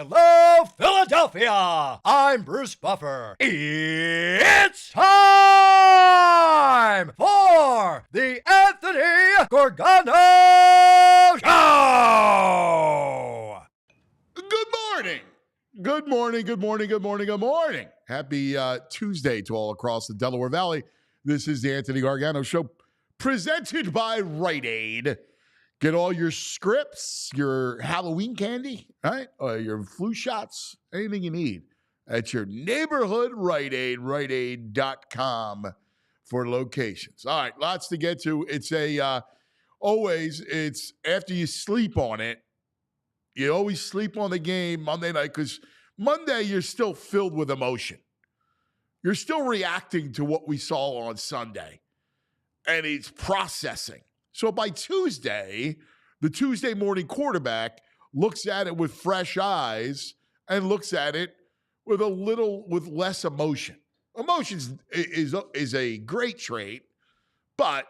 Hello, Philadelphia! I'm Bruce Buffer. It's time for the Anthony Gorgano Show! Good morning. Good morning, good morning, good morning, good morning. Happy Tuesday to all across the Delaware Valley. This is the Anthony Gargano Show, presented by Rite Aid. Get all your scripts, your Halloween candy, right? Your flu shots, anything you need at your neighborhood Rite Aid, riteaid.com for locations. All right, lots to get to. It's it's after you sleep on it, you always sleep on the game Monday night because Monday you're still filled with emotion. You're still reacting to what we saw on Sunday, and it's processing. So by Tuesday, the Tuesday morning quarterback looks at it with fresh eyes and looks at it with less emotion. Emotions is a great trait, but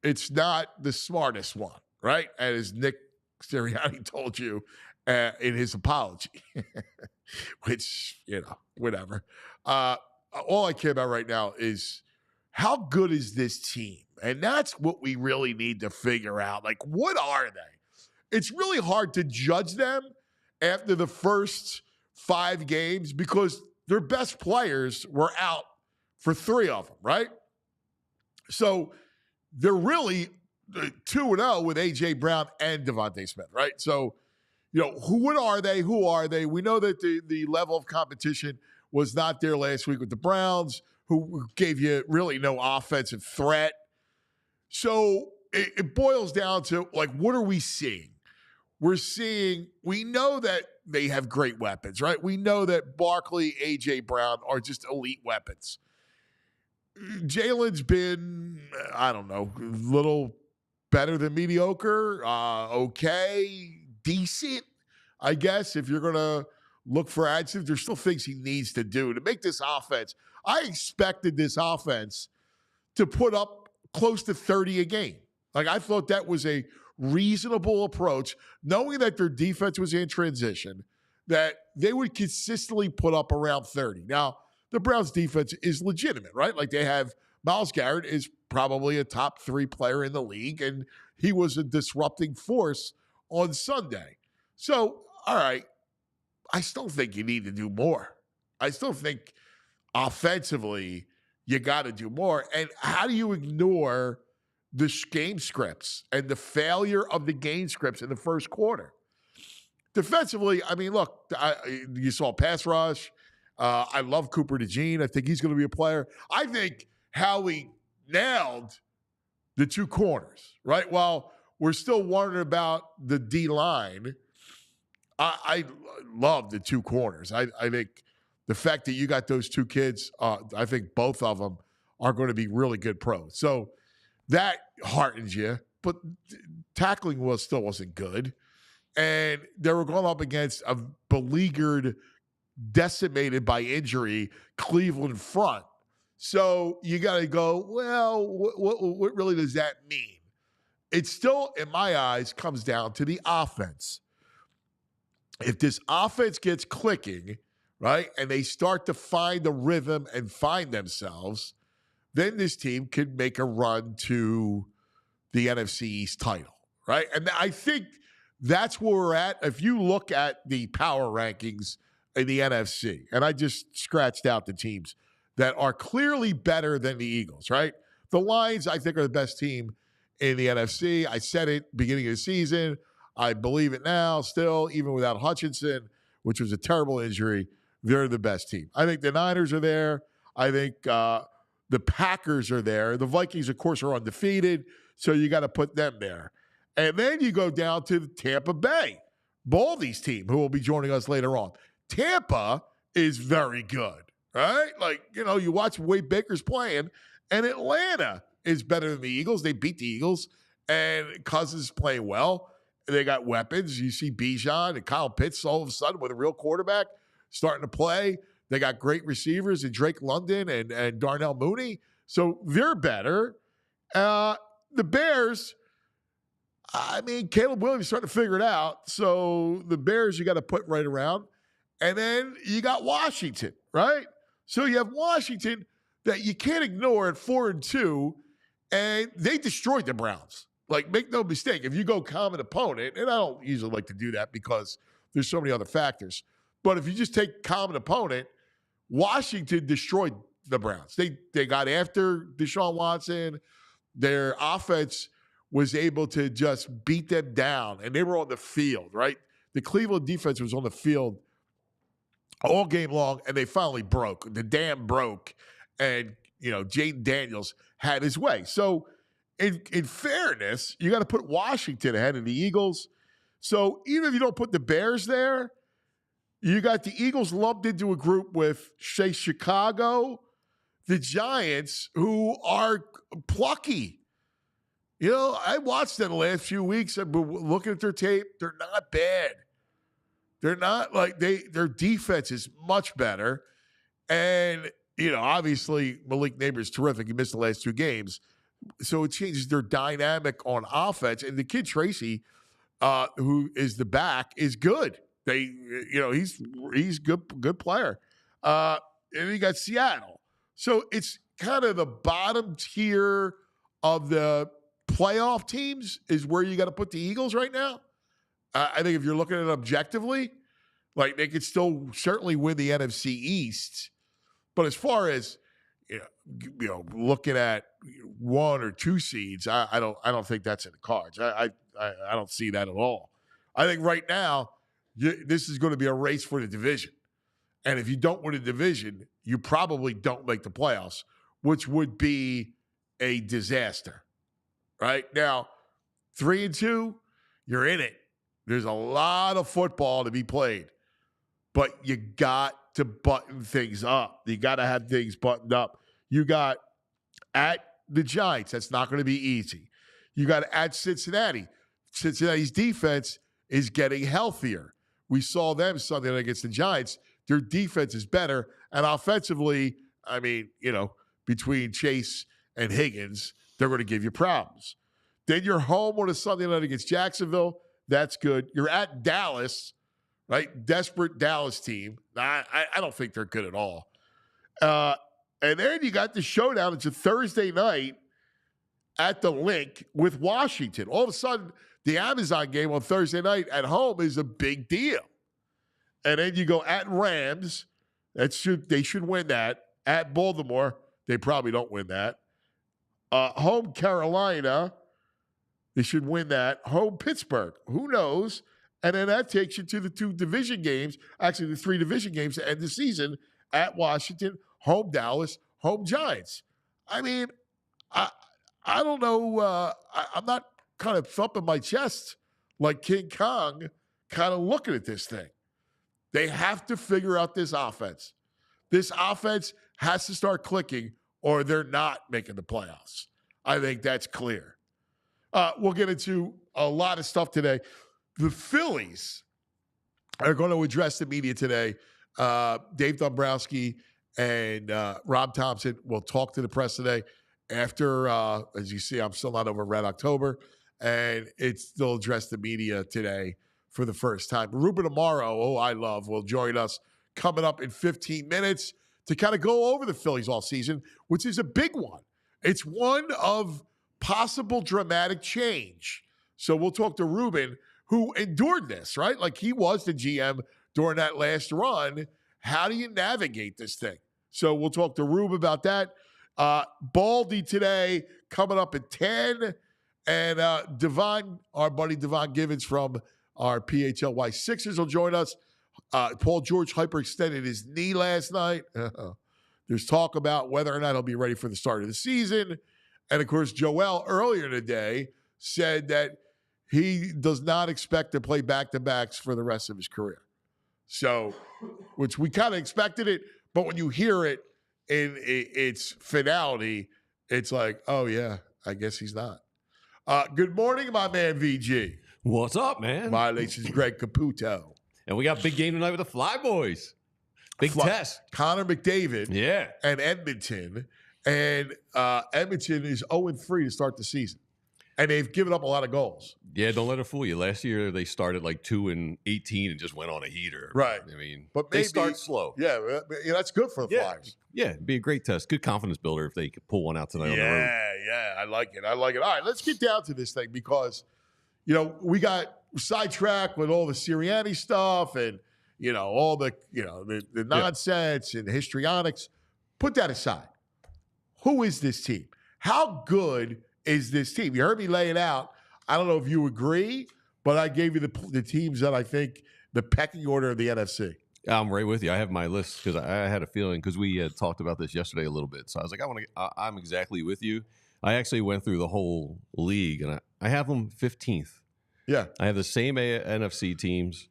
it's not the smartest one, right? And as Nick Sirianni told you in his apology, which, whatever. All I care about right now is how good is this team? And that's what we really need to figure out. Like, what are they? It's really hard to judge them after the first 5 games because their best players were out for 3 of them, right? So they're really 2-0 with A.J. Brown and Devontae Smith, right? So, what are they? Who are they? We know that the level of competition was not there last week with the Browns, who gave you really no offensive threat. So it boils down to, what are we seeing? We know that they have great weapons, right? We know that Barkley, A.J. Brown are just elite weapons. Jalen's been, a little better than mediocre, okay, decent, I guess, if you're going to look for adjectives. There's still things he needs to do to make this offense. I expected this offense to put up close to 30 a game. I thought that was a reasonable approach, knowing that their defense was in transition, that they would consistently put up around 30. Now, the Browns defense is legitimate, right? They have Myles Garrett is probably a top 3 player in the league, and he was a disrupting force on Sunday. So, all right, I still think you need to do more. I still think offensively you got to do more. And how do you ignore the game scripts and the failure of the game scripts in the first quarter? Defensively, look, you saw pass rush. I love Cooper DeJean. I think he's going to be a player. I think Howie nailed the 2 corners, right? While we're still wondering about the D-line, I love the 2 corners. I think the fact that you got those 2 kids, I think both of them are going to be really good pros. So that heartens you. But tackling still wasn't good. And they were going up against a beleaguered, decimated by injury Cleveland front. So you got to go, well, what really does that mean? It still, in my eyes, comes down to the offense. If this offense gets clicking, right, and they start to find the rhythm and find themselves, then this team could make a run to the NFC East title, right? And I think that's where we're at. If you look at the power rankings in the NFC, and I just scratched out the teams that are clearly better than the Eagles, right? The Lions, I think, are the best team in the NFC. I said it beginning of the season. I believe it now still, even without Hutchinson, which was a terrible injury. They're the best team. I think the Niners are there. I think the Packers are there. The Vikings, of course, are undefeated, so you got to put them there. And then you go down to the Tampa Bay, Baldi's team, who will be joining us later on. Tampa is very good, right? You watch Wade Baker's playing, and Atlanta is better than the Eagles. They beat the Eagles, and Cousins is playing well. They got weapons. You see Bijan and Kyle Pitts all of a sudden with a real quarterback starting to play. They got great receivers in Drake London and Darnell Mooney. So they're better. The Bears, Caleb Williams is starting to figure it out. So the Bears you got to put right around. And then you got Washington, right? So you have Washington that you can't ignore at 4-2, and they destroyed the Browns. Like, make no mistake, if you go common opponent, and I don't usually like to do that because there's so many other factors, but if you just take common opponent, Washington destroyed the Browns. They got after Deshaun Watson. Their offense was able to just beat them down, and they were on the field, right? The Cleveland defense was on the field all game long, and they finally broke. The dam broke, and, Jaden Daniels had his way. So, in fairness, you got to put Washington ahead of the Eagles. So, even if you don't put the Bears there, you got the Eagles lumped into a group with, say, Chicago, the Giants, who are plucky. I watched them the last few weeks. I've been looking at their tape. They're not bad. They're not like their defense is much better. And, obviously Malik Neighbors is terrific. He missed the last 2 games. So it changes their dynamic on offense. And the kid Tracy, who is the back, is good. He's good player. And you got Seattle. So it's kind of the bottom tier of the playoff teams is where you got to put the Eagles right now. I think if you're looking at it objectively, like, they could still certainly win the NFC East. But as far as looking at 1 or 2 seeds, I don't think that's in the cards. I don't see that at all. I think right now this is going to be a race for the division, and if you don't win a division, you probably don't make the playoffs, which would be a disaster. Right now, 3-2, you're in it. There's a lot of football to be played, but you got to button things up. You got to have things buttoned up. You got at the Giants. That's not going to be easy. You got at Cincinnati. Cincinnati's defense is getting healthier. We saw them Sunday night against the Giants. Their defense is better. And offensively, between Chase and Higgins, they're going to give you problems. Then you're home on a Sunday night against Jacksonville. That's good. You're at Dallas, right? Desperate Dallas team. I don't think they're good at all. And then you got the showdown. It's a Thursday night at the Link with Washington. All of a sudden, the Amazon game on Thursday night at home is a big deal. And then you go at Rams. They should win that. At Baltimore, they probably don't win that. Home Carolina, they should win that. Home Pittsburgh, who knows? And then that takes you to the 2 division games, actually the 3 division games to end the season at Washington, home Dallas, home Giants. I mean, I don't know. I'm not kind of thumping my chest like King Kong, kind of looking at this thing. They have to figure out this offense. This offense has to start clicking, or they're not making the playoffs. I think that's clear. We'll get into a lot of stuff today. The Phillies are going to address the media today. Dave Dombrowski and Rob Thompson will talk to the press today after, as you see, I'm still not over Red October, and they'll address the media today for the first time. Ruben Amaro, will join us coming up in 15 minutes to kind of go over the Phillies all season, which is a big one. It's one of possible dramatic change. So we'll talk to Ruben, who endured this, right? Like, he was the GM during that last run. How do you navigate this thing? So we'll talk to Ruben about that. Baldi today coming up at 10. And Devon, our buddy Devon Givens from our PHLY Sixers will join us. Paul George hyperextended his knee last night. There's talk about whether or not he'll be ready for the start of the season. And, of course, Joel earlier today said that he does not expect to play back-to-backs for the rest of his career. So, which we kind of expected it, but when you hear it in its finality, it's like, oh, yeah, I guess he's not. Good morning, my man, VG. What's up, man? My name's Greg Caputo. And we got a big game tonight with the Fly Boys. Big test. Connor McDavid. Yeah. And Edmonton. And Edmonton is 0-3 to start the season. and they've given up a lot of goals. Yeah, don't let it fool you. Last year they started like 2-18 and just went on a heater. Right. I mean, But they maybe, start slow. Yeah, that's good for the Flyers. Yeah, it'd be a great test. Good confidence builder if they could pull one out tonight on the road. Yeah, I like it. All right, let's get down to this thing because, we got sidetracked with all the Sirianni stuff and, all the nonsense and histrionics. Put that aside. Who is this team? How good is this team? You heard me lay it out. I don't know if you agree, but I gave you the teams that I think the pecking order of the NFC. I'm right with you. I have my list because I had a feeling because we had talked about this yesterday a little bit. So I was like, I'm exactly with you. I actually went through the whole league and I have them 15th. Yeah. I have the same NFC teams.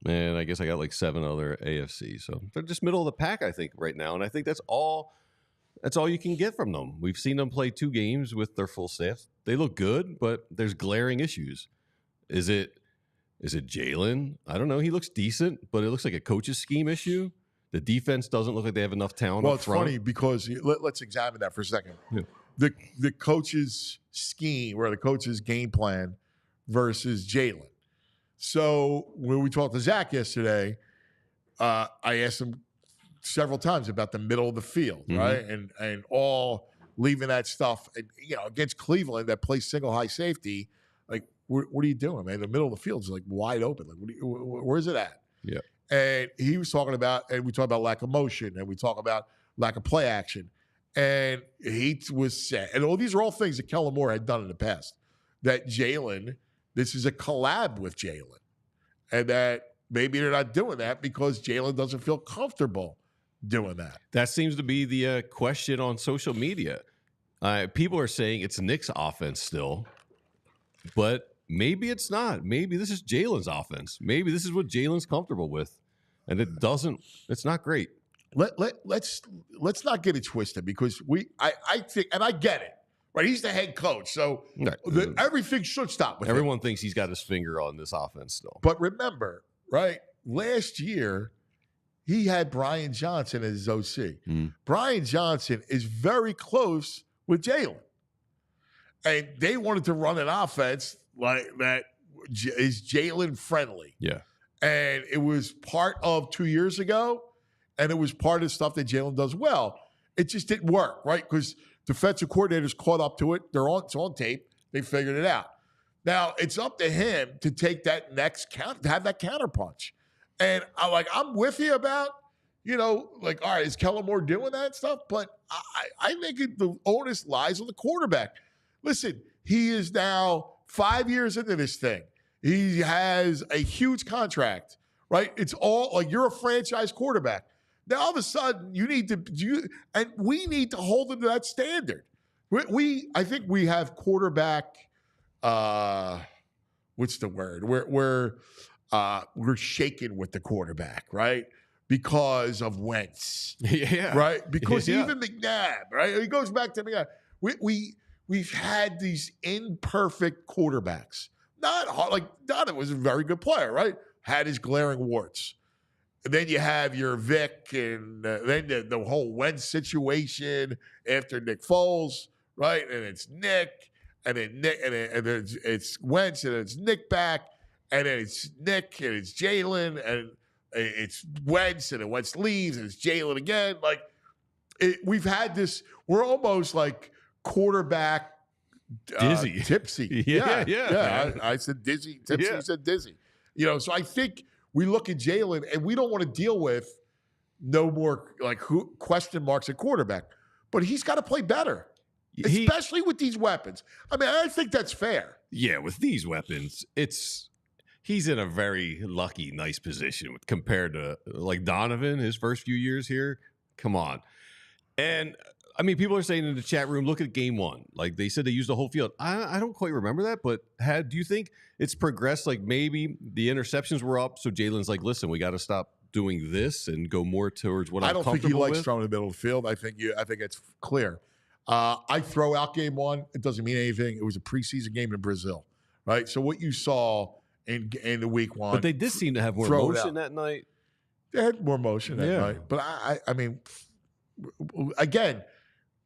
And I guess I got like 7 other AFC. So they're just middle of the pack, I think, right now. And I think that's all you can get from them. We've seen them play 2 games with their full staff. They look good, but there's glaring issues. Is it Jalen? I don't know. He looks decent, but it looks like a coach's scheme issue. The defense doesn't look like they have enough talent Well, up it's front. funny because let's examine that for a second. Yeah. The coach's scheme or the coach's game plan versus Jalen. So when we talked to Zach yesterday, I asked him several times about the middle of the field, right? And all leaving that stuff, against Cleveland that plays single high safety. Like, what are you doing, man? The middle of the field is like wide open. Like, where's it at? Yeah. And he was talking about, and we talk about lack of motion, and we talk about lack of play action. And he was saying, and all these are all things that Kellen Moore had done in the past. That Jalen, this is a collab with Jalen, and that maybe they're not doing that because Jalen doesn't feel comfortable doing that. That seems to be the question on social media. People are saying it's Nick's offense still, but maybe it's not. Maybe this is Jalen's offense. Maybe this is what Jalen's comfortable with, and it's not great. Let's not get it twisted because I think, and I get it, right? He's the head coach, so everything should stop with him. Everyone thinks he's got his finger on this offense still. But remember, right? Last year, he had Brian Johnson as his OC. Brian Johnson is very close with Jalen. And they wanted to run an offense like that is Jalen friendly. Yeah. And it was part of 2 years ago, and it was part of stuff that Jalen does well. It just didn't work, right? Because defensive coordinators caught up to it. It's on tape. They figured it out. Now, it's up to him to take that next count, to have that counterpunch. And I'm with you about, all right, is Kellen Moore doing that stuff? But I think the onus lies on the quarterback. Listen, he is now 5 years into this thing. He has a huge contract, right? It's all like you're a franchise quarterback. Now, all of a sudden, and we need to hold him to that standard. I think we have quarterback, what's the word? We're shaken with the quarterback, right? Because of Wentz. Yeah. Right? Because even McNabb, right? He goes back to McNabb. We've had these imperfect quarterbacks. Donovan was a very good player, right? Had his glaring warts. And then you have your Vic and then the whole Wentz situation after Nick Foles, right? And it's Nick, and then Nick, and then it's Wentz, and it's Nick back, and then it's Nick, and it's Jalen, and it's Wentz, and then Wentz leaves, and it's Jalen again. We've had this. We're almost like quarterback dizzy, tipsy. Yeah. I said dizzy, tipsy. You said dizzy. So I think we look at Jalen, and we don't want to deal with no more question marks at quarterback. But he's got to play better, especially with these weapons. I mean, I think that's fair. Yeah, with these weapons, he's in a very lucky, nice position compared to Donovan, his first few years here. Come on. And I mean, people are saying in the chat room, look at game 1. Like they said they used the whole field. I don't quite remember that, but do you think it's progressed? Like maybe the interceptions were up, so Jalen's like, listen, we got to stop doing this and go more towards what I'm comfortable with. I don't think he likes throwing in the middle of the field. I think it's clear. I throw out game 1. It doesn't mean anything. It was a preseason game in Brazil, right? So what you saw in the week 1. But they did seem to have more motion that night. They had more motion that night. But I mean, again,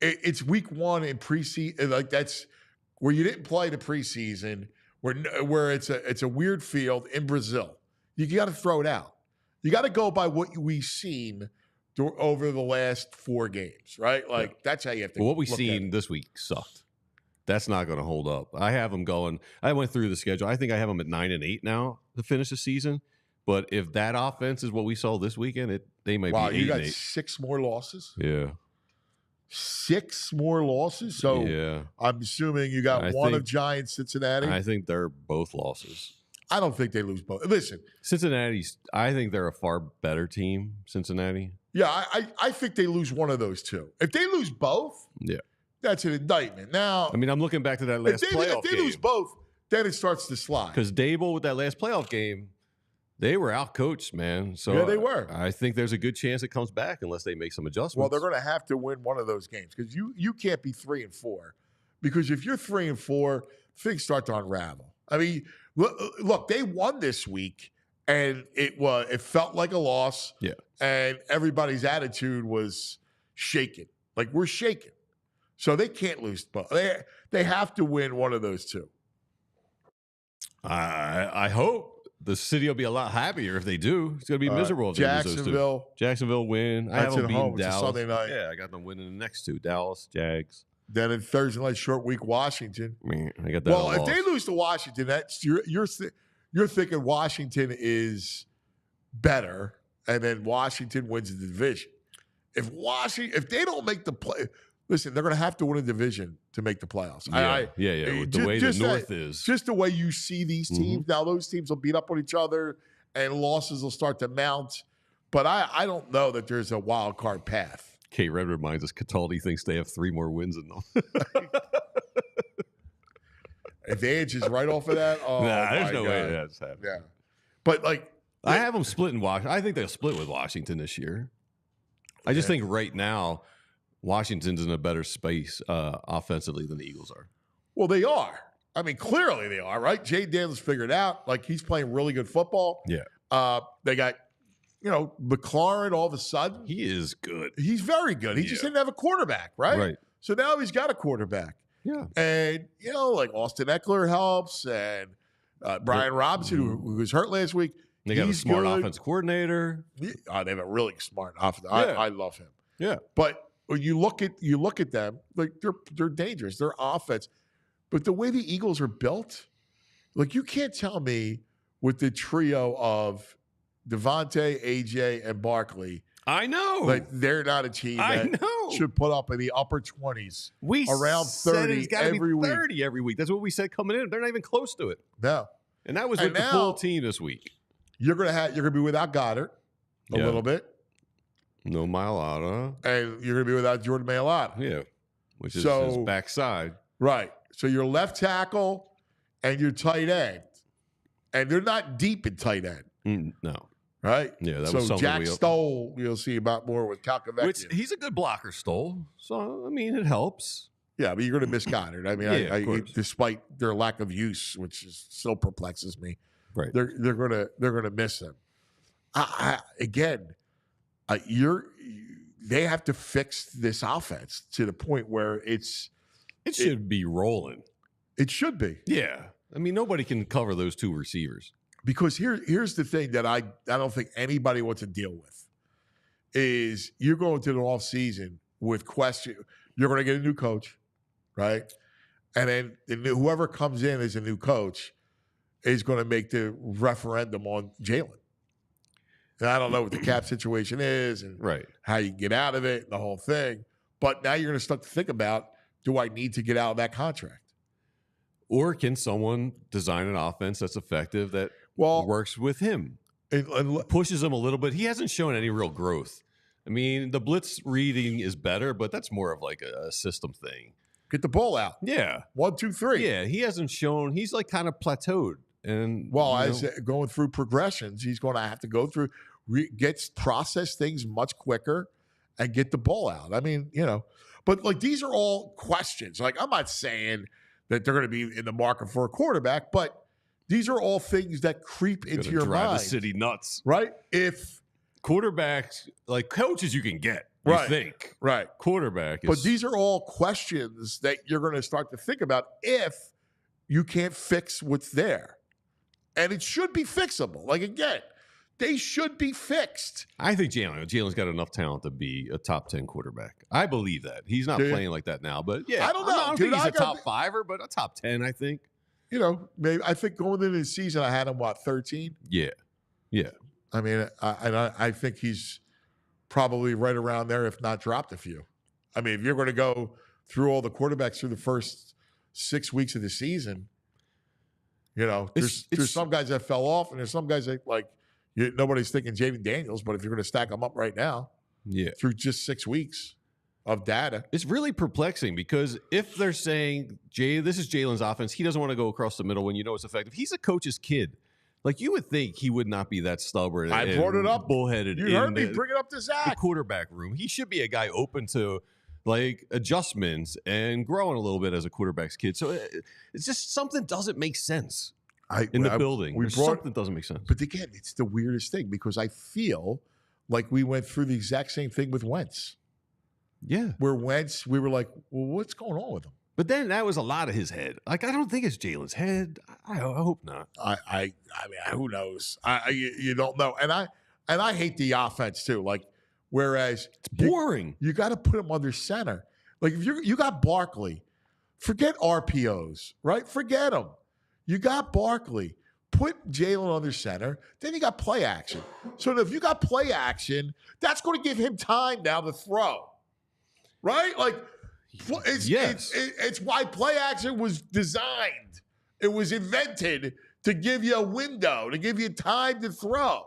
it's week 1 in preseason. where you didn't play the preseason, where it's a weird field in Brazil. You got to throw it out. You got to go by what we've seen over the last 4 games, right? Like that's how you have to. Well, what we've look seen this week sucked. That's not going to hold up. I have them going. I went through the schedule. I think I have them at 9-8 now to finish the season. But if that offense is what we saw this weekend, they might be 8-8. Wow, you got 6 more losses. Yeah. 6 more losses. So yeah. I'm assuming you got one of Giants, Cincinnati. I think they're both losses. I don't think they lose both. Listen, Cincinnati's. I think they're a far better team. Cincinnati. Yeah, I think they lose one of those two. If they lose both, yeah, that's an indictment. Now, I mean, I'm looking back to that last playoff If they lose both, then it starts to slide. Because Dable with that last playoff game, they were outcoached, man. So yeah, they were. I think there's a good chance it comes back unless they make some adjustments. Well, they're going to have to win one of those games because you can't be 3-4. Because if you're 3-4, things start to unravel. I mean, look, they won this week, and it felt like a loss. Yeah, and everybody's attitude was shaken. Like we're shaken, so they can't lose. But they have to win one of those two. I hope. The city will be a lot happier if they do. It's going to be miserable if they lose those two. Jacksonville win. I have them beating Dallas. Sunday night. Yeah, I got them winning the next two. Dallas, Jags. Then in Thursday night short week, Washington. I got that. Well, if they lose to Washington, that's you're thinking Washington is better, and then Washington wins the division. If they don't make the play. Listen, they're going to have to win a division to make the playoffs. Yeah. With the way the North is. Just the way you see these teams. Now, those teams will beat up on each other and losses will start to mount. But I don't know that there's a wild card path. Kate Red reminds us Cataldi thinks they have 3 more wins than them. Advantage is right off of that. Oh, there's no way that's happening. Yeah. But, I have them split in Washington. I think they'll split with Washington this year. I just think right now, Washington's in a better space offensively than the Eagles are. Well, they are. I mean, clearly they are, right? Jay Daniels figured out. Like, he's playing really good football. Yeah. They got, McLaurin all of a sudden. He is good. He's very good. He just didn't have a quarterback, right? Right. So now he's got a quarterback. Yeah. And, like Austin Eckler helps and Brian Robinson, who was hurt last week. They got a smart offense coordinator. They have a really smart offense. I love him. Yeah. But when you look at them, like they're dangerous. They're offense. But the way the Eagles are built, like you can't tell me with the trio of Devontae, AJ, and Barkley. I know. Like they're not a team that should put up in the upper 20s. Around 30 every week. 30 every week. That's what we said coming in. They're not even close to it. No. And that was with the full team this week. You're gonna be without Goddard a little bit. No Mailata. And you're gonna be without Jordan Mailata. Yeah. Which is his backside. Right. So your left tackle and your tight end. And they're not deep in tight end. No. Right? Yeah, that was something Jack Stoll, you'll see about more with Calcavecchia. Which he's a good blocker, Stoll. So, I mean, it helps. Yeah, but you're going to miss Goddard. I mean, despite their lack of use, which still perplexes me, right? They're going to miss him. They have to fix this offense to the point where it should be rolling. It should be. Yeah, I mean, nobody can cover those 2 receivers. Because here's the thing that I don't think anybody wants to deal with is you're going to the offseason with question. You're going to get a new coach, right? And then whoever comes in as a new coach is going to make the referendum on Jalen. And I don't know what the cap situation is and how you get out of it and the whole thing. But now you're going to start to think about, do I need to get out of that contract? Or can someone design an offense that's effective that works with him? And pushes him a little bit. He hasn't shown any real growth. I mean, the blitz reading is better, but that's more of like a system thing. Get the ball out. Yeah. 1, 2, 3. Yeah, he hasn't shown. He's like kind of plateaued. And as going through progressions, he's going to have to go through, process things much quicker and get the ball out. I mean, but like these are all questions. Like I'm not saying that they're going to be in the market for a quarterback, but these are all things that creep into your drive mind. The city nuts, right? If quarterbacks, like coaches, you can get. You Right. think. Right. Quarterback is. But these are all questions that you're going to start to think about if you can't fix what's there. And it should be fixable. Like, again, they should be fixed. I think Jalen's got enough talent to be a top 10 quarterback. I believe that. He's not playing like that now, but yeah. I don't know. I don't think he's a top 5er, but a top 10, I think. You know, maybe I think going into the season, I had him, 13? Yeah. Yeah. I mean, I think he's probably right around there, if not dropped a few. I mean, if you're going to go through all the quarterbacks through the first 6 weeks of the season, you know, there's some guys that fell off, and there's some guys that, like, nobody's thinking Jaden Daniels, but if you're going to stack them up right now, through just 6 weeks of data. It's really perplexing because if they're saying, this is Jalen's offense, he doesn't want to go across the middle when you know it's effective. He's a coach's kid. Like, you would think he would not be that stubborn. I brought it up. Bullheaded. You heard me bring it up to Zach. The quarterback room. He should be a guy open to, like, adjustments and growing a little bit as a quarterback's kid. So it's just something doesn't make sense in the building. Something doesn't make sense. But again, it's the weirdest thing because I feel like we went through the exact same thing with Wentz. Yeah. Where Wentz, we were like, well, what's going on with him? But then that was a lot of his head. Like, I don't think it's Jalen's head. I hope not. I mean, who knows? You don't know. And I hate the offense too. Like, whereas it's boring. You got to put him under center. Like, if you got Barkley, forget RPOs, right? Forget them. You got Barkley. Put Jalen under center. Then you got play action. So if you got play action, that's going to give him time now to throw, right? Like. It's why play action was designed. It was invented to give you a window, to give you time to throw.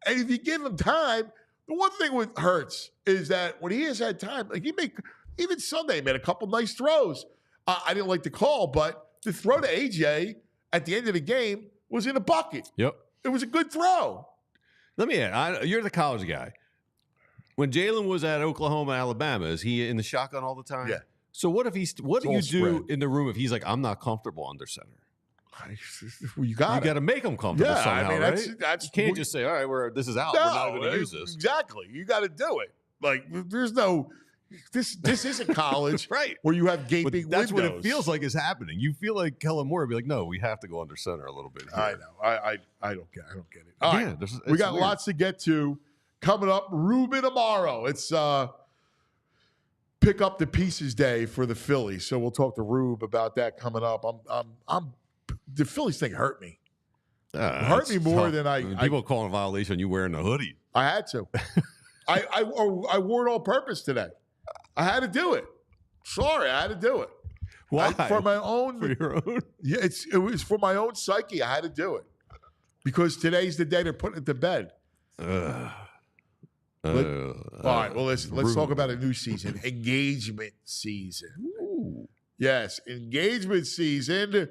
And if you give him time, the one thing with Hurts is that when he has had time, like even Sunday, he made a couple nice throws. I didn't like the call, but the throw to AJ at the end of the game was in a bucket. Yep. It was a good throw. Let me add, you're the college guy. When Jalen was at Oklahoma, Alabama, is he in the shotgun all the time? Yeah. So what do you do in the room if he's like, I'm not comfortable under center? You got to make him comfortable somehow, I mean, right? That's you can't just say, all right, this is out. No, we're not going to use this. Exactly. You got to do it. Like, there's no this isn't college, right? Where you have gaping that's windows. What it feels like is happening. You feel like Kellen Moore would be like, no, we have to go under center a little bit here. I know. I don't get it. All right. We got weird. Lots to get to. Coming up, Ruben Amaro. It's pick up the pieces day for the Phillies. So we'll talk to Rube about that coming up. The Phillies thing hurt me. Hurt me more than people calling a violation you wearing a hoodie. I had to. I wore it on purpose today. I had to do it. Sorry, I had to do it. Why? For my own. For your own? Yeah, it was for my own psyche. I had to do it because today's the day they're putting it to bed. All right, well, let's talk about a new season. Engagement season. Ooh. Yes, engagement season.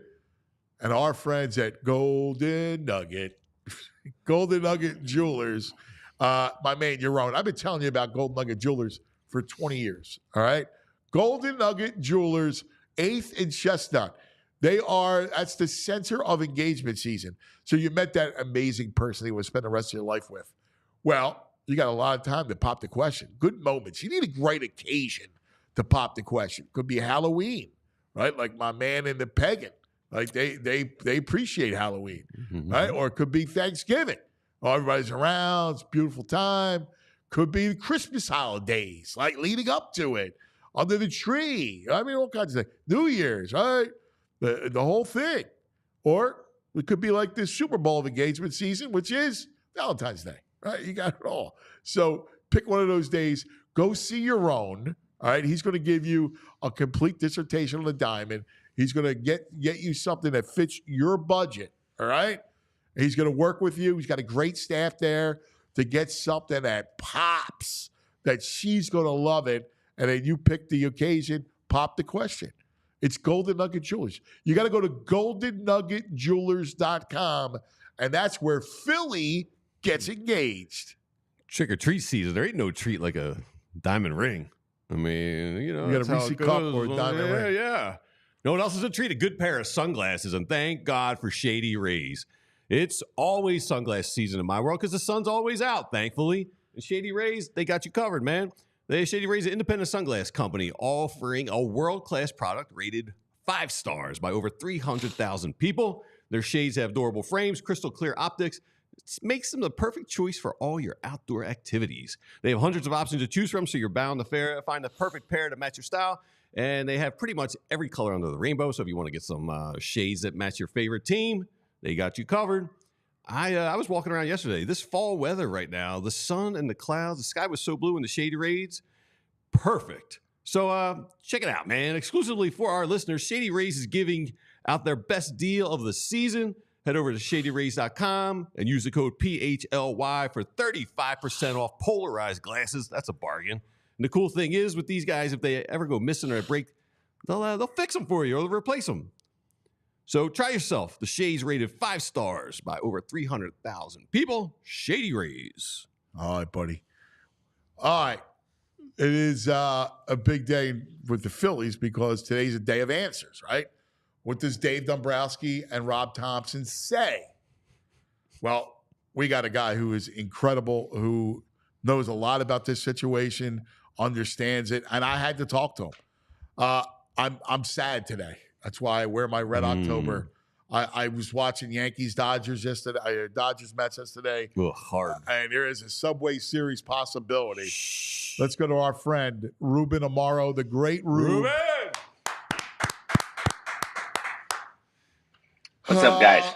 And our friends at Golden Nugget Jewelers. My man, you're wrong. I've been telling you about Golden Nugget Jewelers for 20 years, all right? Golden Nugget Jewelers, 8th and Chestnut. That's the center of engagement season. So you met that amazing person you would spend the rest of your life with. Well, you got a lot of time to pop the question. Good moments. You need a great occasion to pop the question. Could be Halloween, right? Like my man in the Pagan. Like they appreciate Halloween, right? Or it could be Thanksgiving. Everybody's around. It's a beautiful time. Could be the Christmas holidays, like leading up to it, under the tree. I mean, all kinds of things. New Year's, right? The whole thing. Or it could be like this Super Bowl of engagement season, which is Valentine's Day. Right, you got it all. So pick one of those days. Go see your own. All right, he's going to give you a complete dissertation on the diamond. He's going to get you something that fits your budget. All right, he's going to work with you. He's got a great staff there to get something that pops. That she's going to love it, and then you pick the occasion, pop the question. It's Golden Nugget Jewelers. You got to go to goldennuggetjewelers.com, and that's where Philly gets engaged. Trick or treat season. There ain't no treat like a diamond ring. I mean, you got a Reese cup or a diamond ring. Yeah. You know what else is a treat? A good pair of sunglasses. And thank God for Shady Rays. It's always sunglass season in my world because the sun's always out, thankfully. And Shady Rays, they got you covered, man. Shady Rays, an independent sunglass company offering a world-class product rated 5 stars by over 300,000 people. Their shades have durable frames, crystal clear optics. It makes them the perfect choice for all your outdoor activities. They have hundreds of options to choose from, so you're bound to find the perfect pair to match your style. And they have pretty much every color under the rainbow. So if you want to get some shades that match your favorite team, they got you covered. I was walking around yesterday. This fall weather right now, the sun and the clouds, the sky was so blue in the Shady Rays. Perfect. So check it out, man. Exclusively for our listeners, Shady Rays is giving out their best deal of the season. Head over to shadyrays.com and use the code PHLY for 35% off polarized glasses. That's a bargain. And the cool thing is with these guys, if they ever go missing or break, they'll fix them for you or they'll replace them. So try yourself. The shades rated 5 stars by over 300,000 people. Shady Rays. All right, buddy. All right. It is a big day with the Phillies because today's a day of answers, right? What does Dave Dombrowski and Rob Thompson say? Well, we got a guy who is incredible, who knows a lot about this situation, understands it, and I had to talk to him. I'm sad today. That's why I wear my Red October. I was watching Yankees-Dodgers yesterday, Dodgers-Mets yesterday. Hard. And there is a Subway Series possibility. Let's go to our friend, Ruben Amaro, the great Ruben. What's up, guys?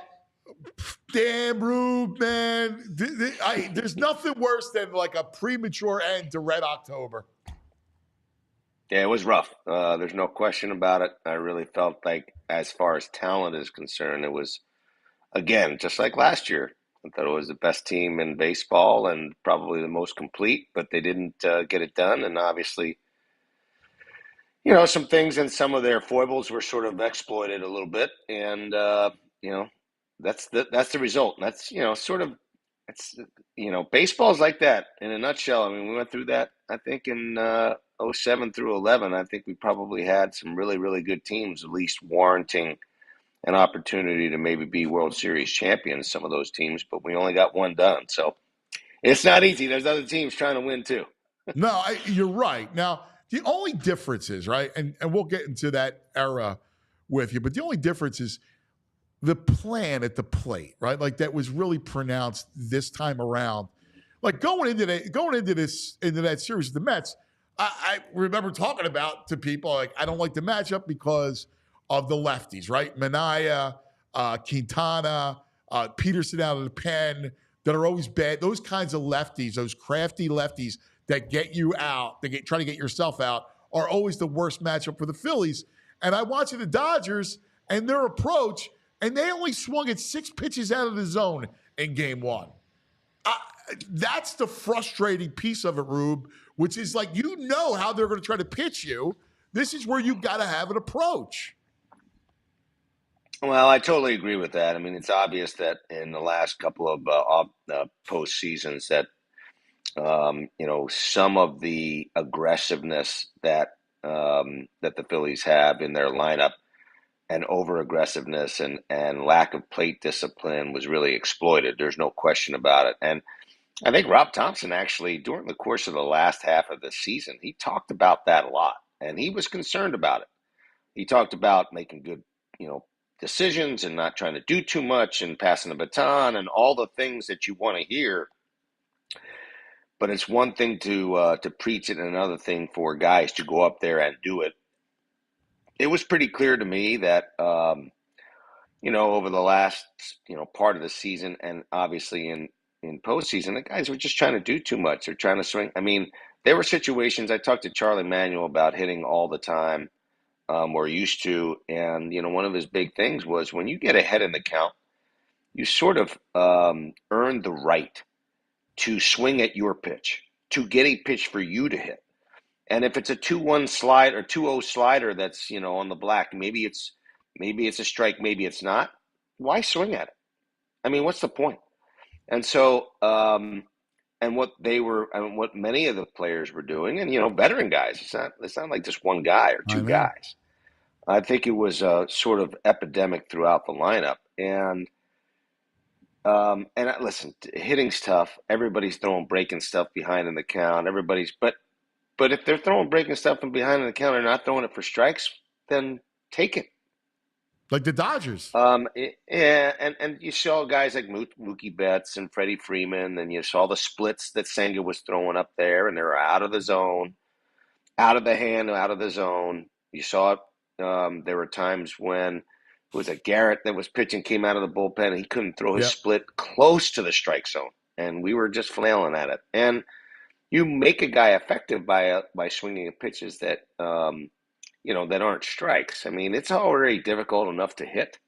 Damn, Rube, man. There's nothing worse than like a premature end to Red October. Yeah, it was rough. There's no question about it. I really felt like, as far as talent is concerned, it was, again, just like last year. I thought it was the best team in baseball and probably the most complete, but they didn't get it done. And obviously, some things and some of their foibles were sort of exploited a little bit. And, that's the result. And that's, baseball's like that in a nutshell. I mean, we went through that, I think, in 07 through 11. I think we probably had some really, really good teams, at least warranting an opportunity to maybe be World Series champions, some of those teams, but we only got one done. So it's not easy. There's other teams trying to win too. No, you're right. Now, the only difference is, right, and we'll get into that era with you, but the only difference is the plan at the plate, right? Like that was really pronounced this time around. Like going into that series with the Mets, I remember talking about to people, like, I don't like the matchup because of the lefties, right? Minaya, Quintana, Peterson out of the pen that are always bad. Those kinds of lefties, those crafty lefties that get you out, try to get yourself out, are always the worst matchup for the Phillies. And I watched the Dodgers and their approach, and they only swung at 6 pitches out of the zone in game 1. That's the frustrating piece of it, Rube, which is like, how they're going to try to pitch you. This is where you got to have an approach. Well, I totally agree with that. I mean, it's obvious that in the last couple of postseasons that, some of the aggressiveness that the Phillies have in their lineup and over-aggressiveness and lack of plate discipline was really exploited. There's no question about it. And I think Rob Thompson actually, during the course of the last half of the season, he talked about that a lot, and he was concerned about it. He talked about making good, decisions and not trying to do too much and passing the baton and all the things that you want to hear. But it's one thing to preach it and another thing for guys to go up there and do it. It was pretty clear to me that, over the last, part of the season and obviously in postseason, the guys were just trying to do too much. They're trying to swing. I mean, there were situations, I talked to Charlie Manuel about hitting all the time, or used to. And, one of his big things was when you get ahead in the count, you sort of earn the right to swing at your pitch, to get a pitch for you to hit. And if it's a 2-1 slide or 2-0 slider that's, on the black, maybe it's a strike, maybe it's not. Why swing at it? I mean, what's the point? And so, and what many of the players were doing, and veteran guys, it's not like just one guy or two guys. I think it was sort of epidemic throughout the lineup. And listen, hitting's tough. Everybody's breaking stuff behind in the count. But But if they're breaking stuff from behind the counter, not throwing it for strikes, then take it. Like the Dodgers. Yeah, and you saw guys like Mookie Betts and Freddie Freeman, and you saw the splits that Senga was throwing up there, and they were out of the zone, out of the hand, out of the zone. You saw it. There were times when it was a Garrett that was pitching, came out of the bullpen, and he couldn't throw his Yep. split close to the strike zone, and we were just flailing at it. And you make a guy effective by swinging at pitches that that aren't strikes. I mean, it's already difficult enough to hit,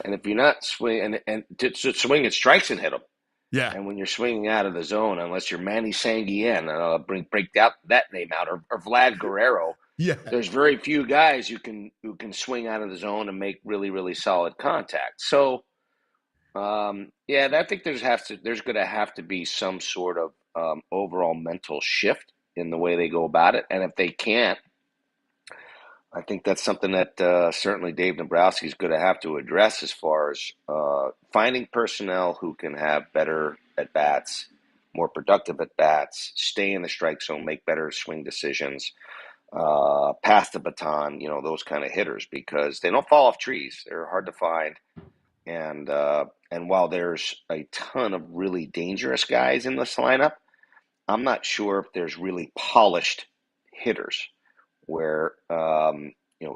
and if you're not swinging and to swing at strikes and hit them, Yeah. and when you're swinging out of the zone, unless you're Manny Sanguillen, break that name out, or Vlad Guerrero, Yeah. there's very few guys who can swing out of the zone and make really, really solid contact. So, I think there's going to have to be some sort of overall mental shift in the way they go about it, and if they can't, I think that's something that certainly Dave Dombrowski is going to have to address as far as finding personnel who can have better at-bats, more productive at-bats, stay in the strike zone, make better swing decisions, pass the baton, those kind of hitters, because they don't fall off trees. They're hard to find. And while there's a ton of really dangerous guys in this lineup, I'm not sure if there's really polished hitters where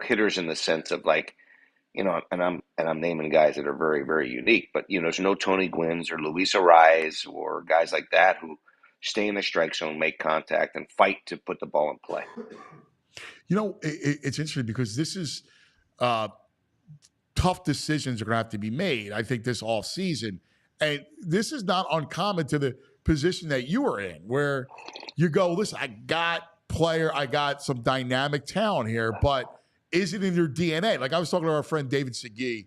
hitters in the sense of like, and I'm naming guys that are very, very unique, but there's no Tony Gwynns or Luis Ariz or guys like that who stay in the strike zone, make contact, and fight to put the ball in play. It's interesting because this is tough decisions are going to have to be made, I think, this offseason. And this is not uncommon to the position that you are in, where you go, listen, I got some dynamic talent here, but is it in their DNA? Like I was talking to our friend David Segui,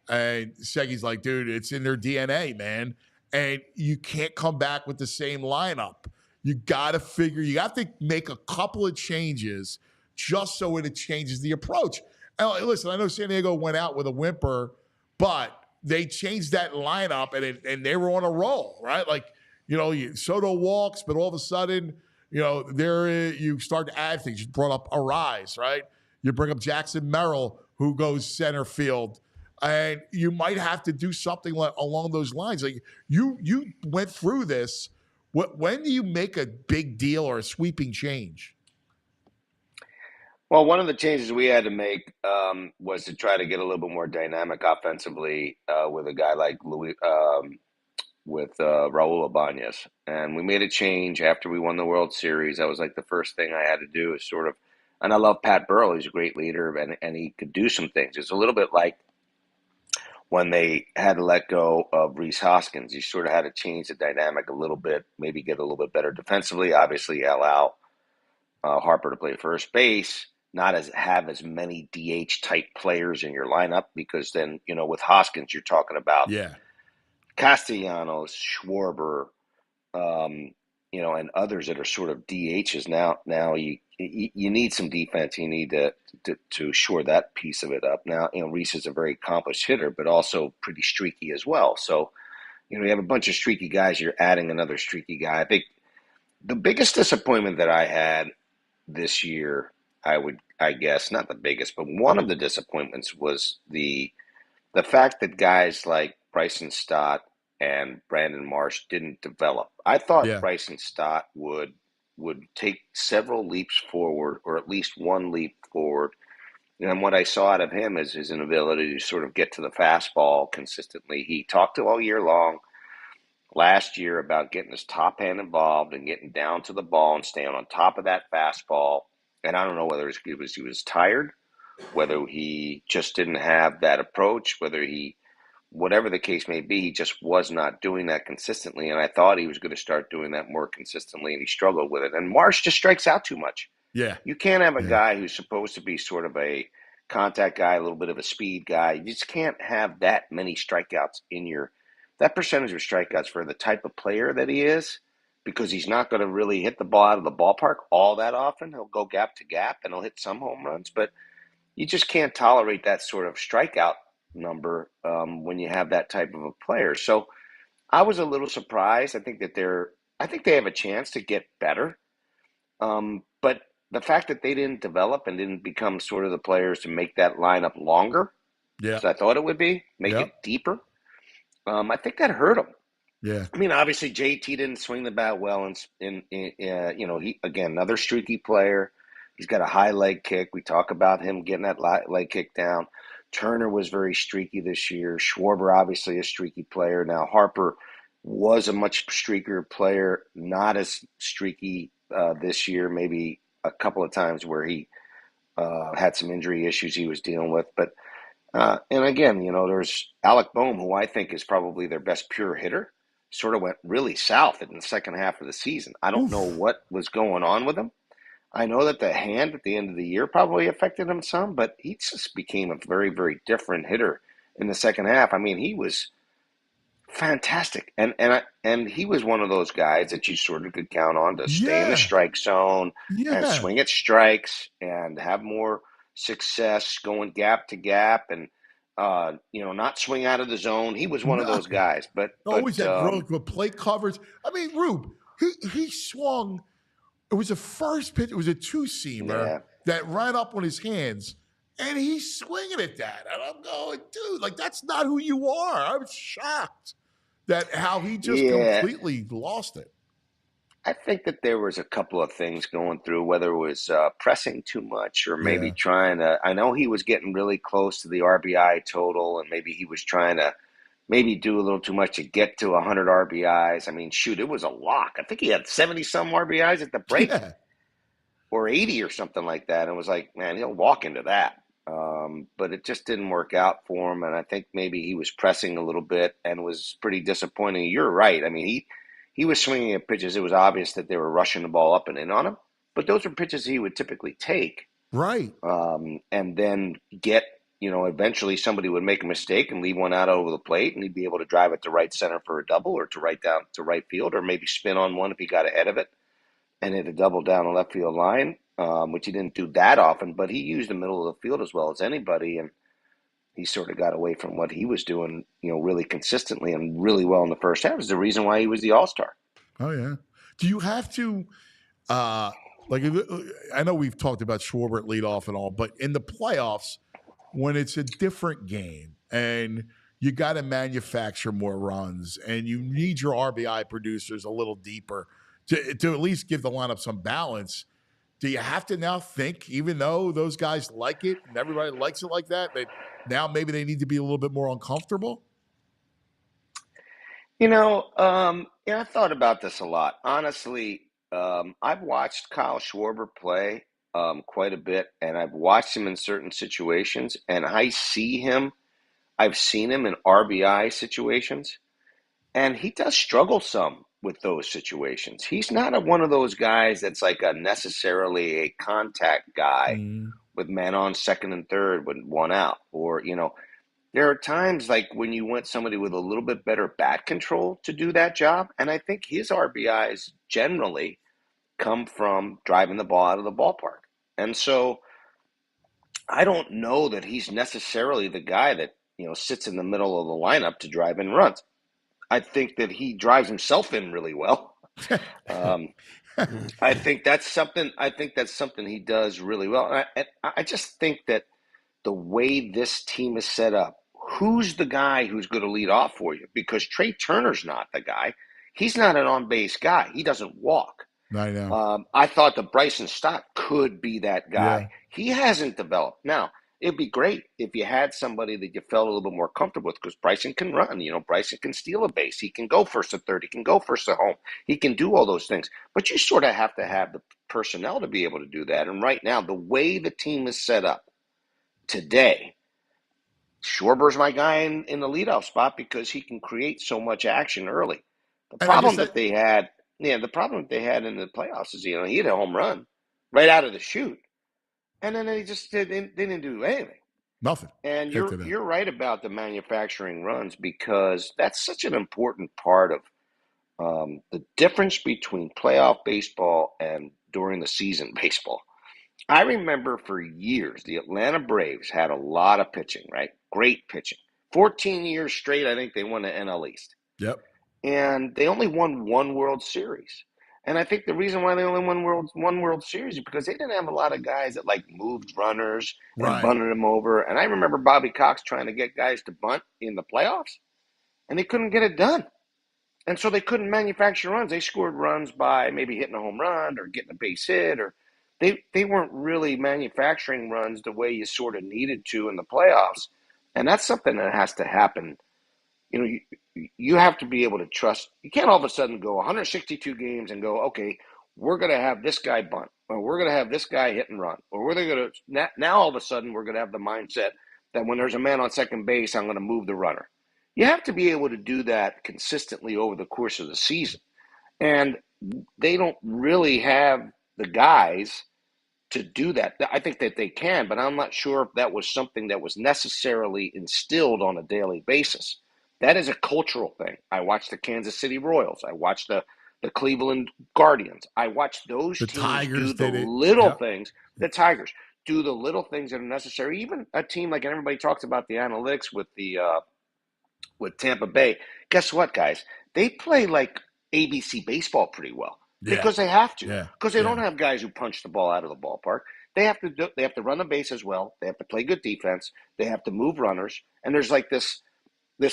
and Seguy's like, dude, it's in their DNA, man. And you can't come back with the same lineup. You have to make a couple of changes just so it changes the approach. And listen, I know San Diego went out with a whimper, but they changed that lineup and they were on a roll, right? Like, Soto walks, but all of a sudden, you start to add things. You brought up Ariz, right? You bring up Jackson Merrill, who goes center field. And you might have to do something along those lines. Like you went through this. When do you make a big deal or a sweeping change? Well, one of the changes we had to make was to try to get a little bit more dynamic offensively with a guy like Raul Ibanez. And we made a change after we won the World Series. That was like the first thing I had to do is sort of, and I love Pat Burrell. He's a great leader and he could do some things. It's a little bit like when they had to let go of Rhys Hoskins. You sort of had to change the dynamic a little bit, maybe get a little bit better defensively. Obviously, allow Harper to play first base, have as many DH type players in your lineup, because then, with Hoskins, you're talking about Castellanos, Schwarber, and others that are sort of DHs. Now you need some defense. You need to shore that piece of it up. Now, Rhys is a very accomplished hitter, but also pretty streaky as well. So, you have a bunch of streaky guys. You're adding another streaky guy. I think the biggest disappointment that I had this year, I guess, not the biggest, but one of the disappointments was the fact that guys like Bryson Stott and Brandon Marsh didn't develop. I thought Bryson Stott would take several leaps forward, or at least one leap forward. And what I saw out of him is his inability to sort of get to the fastball consistently. He talked all year long last year about getting his top hand involved and getting down to the ball and staying on top of that fastball. And I don't know whether he was tired, whether he just didn't have that approach, whatever the case may be, he just was not doing that consistently. And I thought he was going to start doing that more consistently, and he struggled with it. And Marsh just strikes out too much. Yeah. You can't have a guy who's supposed to be sort of a contact guy, a little bit of a speed guy. You just can't have that many strikeouts that percentage of strikeouts for the type of player that he is, because he's not going to really hit the ball out of the ballpark all that often. He'll go gap to gap and he'll hit some home runs, but you just can't tolerate that sort of strikeout number when you have that type of a player. So I was a little surprised. I think they have a chance to get better. But the fact that they didn't develop and didn't become sort of the players to make that lineup longer, Yeah. as I thought it would be, make it deeper, I think that hurt them. Yeah. I mean, obviously JT didn't swing the bat well, and he again another streaky player. He's got a high leg kick. We talk about him getting that leg kick down. Turner was very streaky this year. Schwarber obviously a streaky player. Now Harper was a much streakier player, not as streaky this year. Maybe a couple of times where he had some injury issues he was dealing with, but. And again, there's Alec Boehm, who I think is probably their best pure hitter, sort of went really south in the second half of the season. I don't know what was going on with him. I know that the hand at the end of the year probably affected him some, but he just became a very, very different hitter in the second half. I mean, he was fantastic, and he was one of those guys that you sort of could count on to stay in the strike zone and swing at strikes and have more success going gap to gap and not swing out of the zone. He was one of those guys, but always had really good plate coverage. I mean, Rube, he swung. It was a first pitch. It was a two-seamer that ran up on his hands, and he's swinging at that. And I'm going, dude, like that's not who you are. I was shocked that how he just completely lost it. I think that there was a couple of things going through, whether it was pressing too much or maybe trying to – I know he was getting really close to the RBI total, and maybe he was trying to maybe do a little too much to get to 100 RBIs. I mean, shoot, it was a lock. I think he had 70-some RBIs at the break or 80 or something like that. And it was like, man, he'll walk into that. But it just didn't work out for him, and I think maybe he was pressing a little bit and was pretty disappointing. You're right. I mean, he was swinging at pitches. It was obvious that they were rushing the ball up and in on him, but those are pitches he would typically take. Right. And then get, eventually somebody would make a mistake and leave one out over the plate, and he'd be able to drive it to right center for a double or to right down to right field, or maybe spin on one if he got ahead of it and hit a double down the left field line, which he didn't do that often, but he used the middle of the field as well as anybody. And he sort of got away from what he was doing, really consistently and really well in the first half. Is the reason why he was the All-Star. Oh, yeah. Do you have to, I know we've talked about Schwarber at leadoff and all, but in the playoffs, when it's a different game and you got to manufacture more runs and you need your RBI producers a little deeper to at least give the lineup some balance, do you have to now think, even though those guys like it and everybody likes it like that now maybe they need to be a little bit more uncomfortable? I thought about this a lot. Honestly, I've watched Kyle Schwarber play quite a bit, and I've watched him in certain situations, and I've seen him in RBI situations, and he does struggle some with those situations. He's not one of those guys that's like necessarily a contact guy with man on second and third with one out. Or, there are times like when you want somebody with a little bit better bat control to do that job. And I think his RBIs generally come from driving the ball out of the ballpark. And so I don't know that he's necessarily the guy that, sits in the middle of the lineup to drive in runs. I think that he drives himself in really well. I think that's something he does really well. And I just think that the way this team is set up, who's the guy who's going to lead off for you? Because Trey Turner's not the guy. He's not an on-base guy. He doesn't walk. I know. I thought that Bryson Stott could be that guy. Yeah. He hasn't developed. Now, it'd be great if you had somebody that you felt a little bit more comfortable with, because Bryson can run. Bryson can steal a base. He can go first to third. He can go first to home. He can do all those things. But you sort of have to have the personnel to be able to do that. And right now, the way the team is set up today, Schwarber's my guy in the leadoff spot because he can create so much action early. The problem that they had in the playoffs is, he hit a home run right out of the chute. And then they just didn't do anything. Nothing. And you're right about the manufacturing runs, because that's such an important part of the difference between playoff baseball and during the season baseball. I remember for years the Atlanta Braves had a lot of pitching, right? Great pitching. 14 years straight, I think they won the NL East. Yep. And they only won one World Series. And I think the reason why they only won World Series is because they didn't have a lot of guys that like moved runners and Right. bunted them over. And I remember Bobby Cox trying to get guys to bunt in the playoffs, and they couldn't get it done. And so they couldn't manufacture runs. They scored runs by maybe hitting a home run or getting a base hit, or they weren't really manufacturing runs the way you sort of needed to in the playoffs. And that's something that has to happen. You know, you have to be able to trust. You can't all of a sudden go 162 games and go, okay, we're going to have this guy bunt, or we're going to have this guy hit and run, or we're going to now all of a sudden we're going to have the mindset that when there's a man on second base, I'm going to move the runner. You have to be able to do that consistently over the course of the season. And they don't really have the guys to do that. I think that they can, but I'm not sure if that was something that was necessarily instilled on a daily basis. That is a cultural thing. I watched the Kansas City Royals. I watched the Cleveland Guardians. I watched those teams Tigers do the little things. The Tigers do the little things that are necessary. Even a team like, and everybody talks about the analytics with Tampa Bay. Guess what, guys? They play like ABC baseball pretty well because they have to. Because they don't have guys who punch the ball out of the ballpark. They have to run the base as well. They have to play good defense. They have to move runners. And there's like this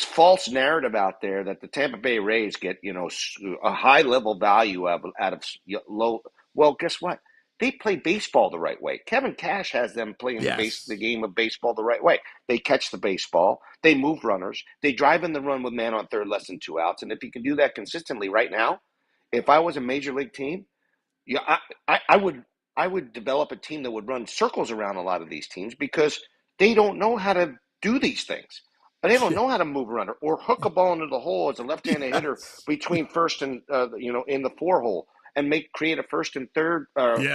false narrative out there that the Tampa Bay Rays get, a high level value out of low. Well, guess what? They play baseball the right way. Kevin Cash has them playing the game of baseball the right way. They catch the baseball. They move runners. They drive in the run with man on third, less than 2 outs. And if you can do that consistently right now, if I was a major league team, I would develop a team that would run circles around a lot of these teams because they don't know how to do these things. They don't know how to move a runner or hook a ball into the hole as a left-handed hitter between first and in the 4-hole and create a first and third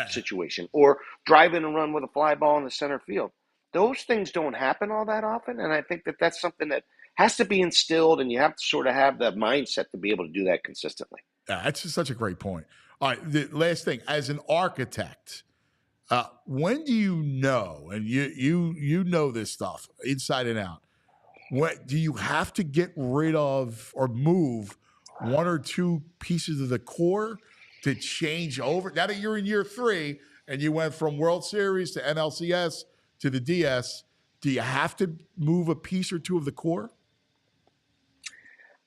situation, or drive in and run with a fly ball in the center field. Those things don't happen all that often, and I think that that's something that has to be instilled, and you have to sort of have that mindset to be able to do that consistently. Yeah, that's just such a great point. All right, the last thing, as an architect, when do you know, and you know this stuff inside and out, what do you have to get rid of or move one or two pieces of the core to change over? Now that you're in year 3 and you went from World Series to NLCS to the DS, do you have to move a piece or two of the core?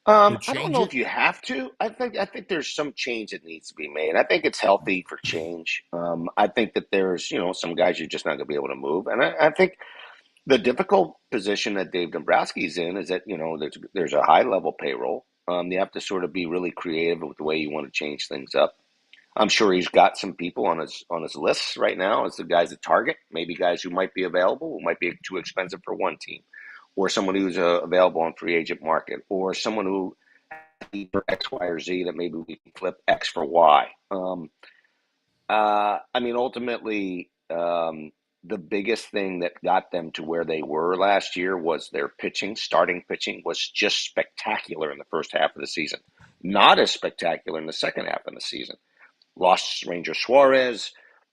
I don't know if you have to. I think there's some change that needs to be made. I think it's healthy for change. I think that there's some guys you're just not going to be able to move, and I think the difficult position that Dave Dombrowski's in is that there's a high level payroll. You have to sort of be really creative with the way you want to change things up. I'm sure he's got some people on his lists right now as the guys at target, maybe guys who might be available, who might be too expensive for one team, or someone who's available on free agent market, or someone who for X, Y, or Z that maybe we can flip X for Y. Ultimately, the biggest thing that got them to where they were last year was their pitching. Starting pitching was just spectacular in the first half of the season. Not as spectacular in the second half of the season. Lost Ranger Suarez,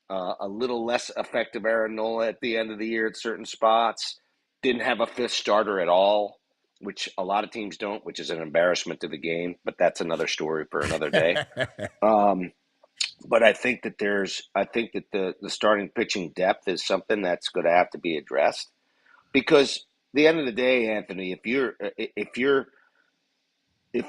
a little less effective Aaron Nola at the end of the year at certain spots. Didn't have a fifth starter at all, which a lot of teams don't, which is an embarrassment to the game. But that's another story for another day. But I think that the starting pitching depth is something that's going to have to be addressed, because at the end of the day, Anthony, if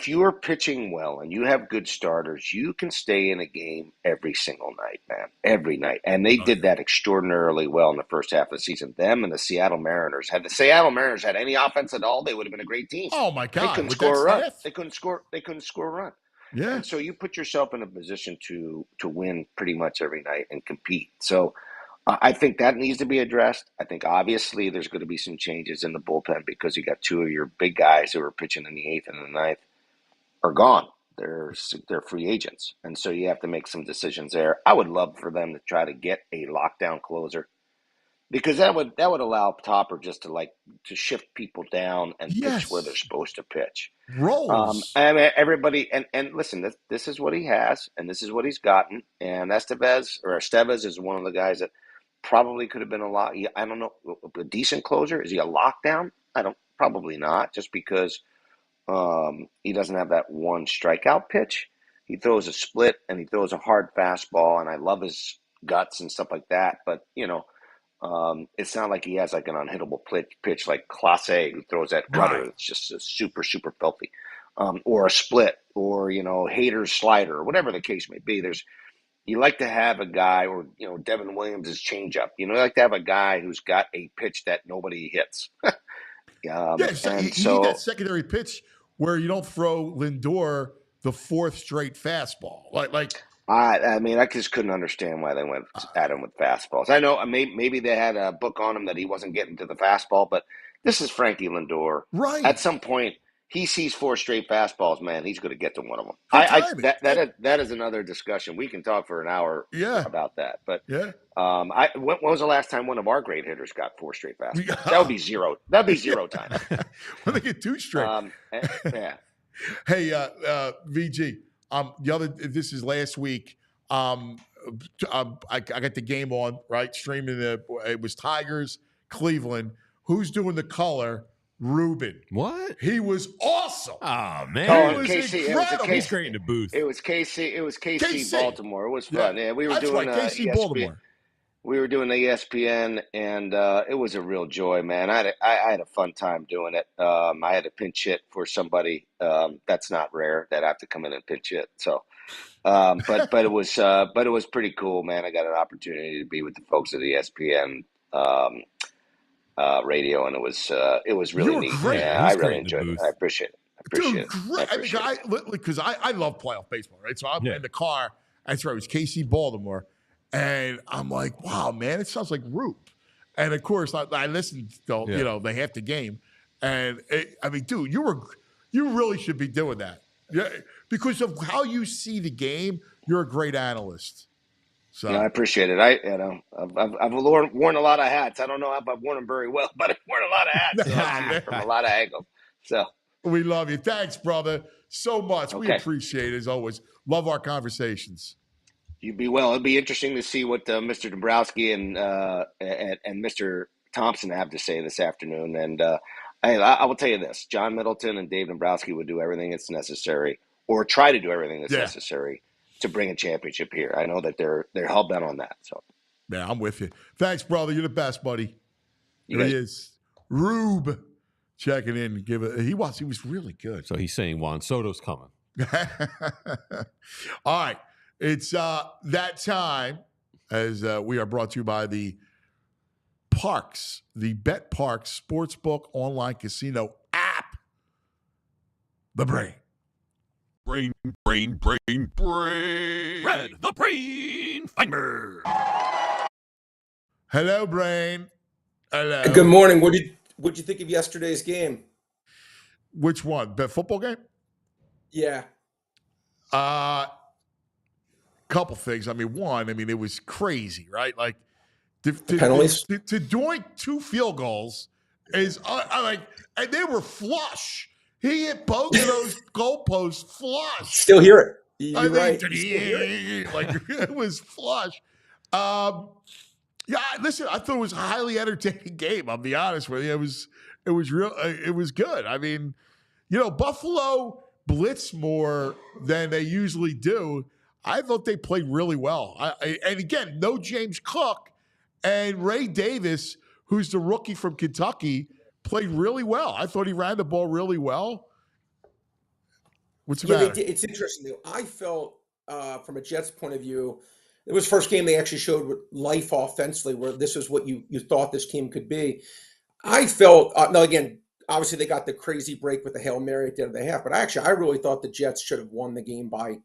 you're pitching well and you have good starters, you can stay in a game every single night, man, every night. And they did that extraordinarily well in the first half of the season. Them and the Seattle Mariners. Had the Seattle Mariners had any offense at all, they would have been a great team. Oh my God! They couldn't score a run. They couldn't score a run. Yeah. And so you put yourself in a position to win pretty much every night and compete. So I think that needs to be addressed. I think obviously there's going to be some changes in the bullpen because you got two of your big guys who are pitching in the 8th and the 9th are gone. They're free agents. And so you have to make some decisions there. I would love for them to try to get a lockdown closer, because that would allow Topper just to shift people down and pitch where they're supposed to pitch. Rolls. Everybody, and listen, this is what he has, and this is what he's gotten. And Estevez is one of the guys that probably could have been I don't know, a decent closer. Is he a lockdown? Probably not, just because he doesn't have that one strikeout pitch. he throws a split and he throws a hard fastball, and I love his guts and stuff like that. But it's not like he has like an unhittable pitch like Clase, who throws that cutter. Right. It's just super, super filthy. Or a split, or Hader's slider, or whatever the case may be. You like to have a guy, or Devin Williams' changeup. You like to have a guy who's got a pitch that nobody hits. So you need that secondary pitch where you don't throw Lindor the fourth straight fastball. I just couldn't understand why they went at him with fastballs. I know maybe they had a book on him that he wasn't getting to the fastball, but this is Frankie Lindor. Right. At some point, he sees 4 straight fastballs, man. He's going to get to one of them. That is another discussion. We can talk for an hour about that. But when was the last time one of our great hitters got 4 straight fastballs? That would be zero. That'd be zero time. When they get 2 straight. Yeah. Hey, VG. This is last week. I got the game on, right? Streaming it was Tigers, Cleveland. Who's doing the color? Ruben. What? He was awesome. Oh man, he was KC, incredible. He's great in the booth. It was KC Baltimore. It was fun. Yeah, we were That's doing right, KC ESPN. Baltimore. We were doing the ESPN, and it was a real joy, man. I had a fun time doing it. I had to pinch hit for somebody. That's not rare that I have to come in and pinch hit. So, but it was pretty cool, man. I got an opportunity to be with the folks at ESPN radio, and it was really neat. Great. Yeah, I really enjoyed it. I appreciate it. Dude, great. Because I love playoff baseball, right? So I'm in the car. That's right. It was KC Baltimore. And I'm like, wow, man, it sounds like Roop. And of course, I listened to the half the game, and dude, you really should be doing that, because of how you see the game. You're a great analyst. So I appreciate it. I've worn a lot of hats. I don't know if I've worn them very well, but I've worn a lot of hats from a lot of angles. So we love you. Thanks, brother, so much. Okay. We appreciate it as always. Love our conversations. You be well. It'll be interesting to see what Mr. Dombrowski and Mr. Thompson have to say this afternoon. And I will tell you this: John Middleton and Dave Dombrowski would do everything that's necessary, or try to do everything that's necessary, to bring a championship here. I know that they're hell bent on that. So, yeah, I'm with you. Thanks, brother. You're the best, buddy. He is. Rube checking in. He was really good. So he's saying Juan Soto's coming. All right. It's that time, as we are brought to you by the Parks, the Bet Parks Sportsbook online casino app. The Brain. Brain. Red, the Brain Finder. Hello, Brain. Hello. Good morning. What'd you think of yesterday's game? Which one? The football game? Yeah. Couple things. One, it was crazy, right? Like, penalties to doink 2 field goals is and they were flush. He hit both of those goalposts flush. Still hear it. You're right. It was flush. Listen, I thought it was a highly entertaining game. I'll be honest with you. It was real. It was good. Buffalo blitzed more than they usually do. I thought they played really well. And again, no James Cook, and Ray Davis, who's the rookie from Kentucky, played really well. I thought he ran the ball really well. What's the matter? It's interesting, though. I felt, from a Jets point of view, it was the first game they actually showed life offensively, where this is what you thought this team could be. I felt, now again, obviously they got the crazy break with the Hail Mary at the end of the half, but I really thought the Jets should have won the game by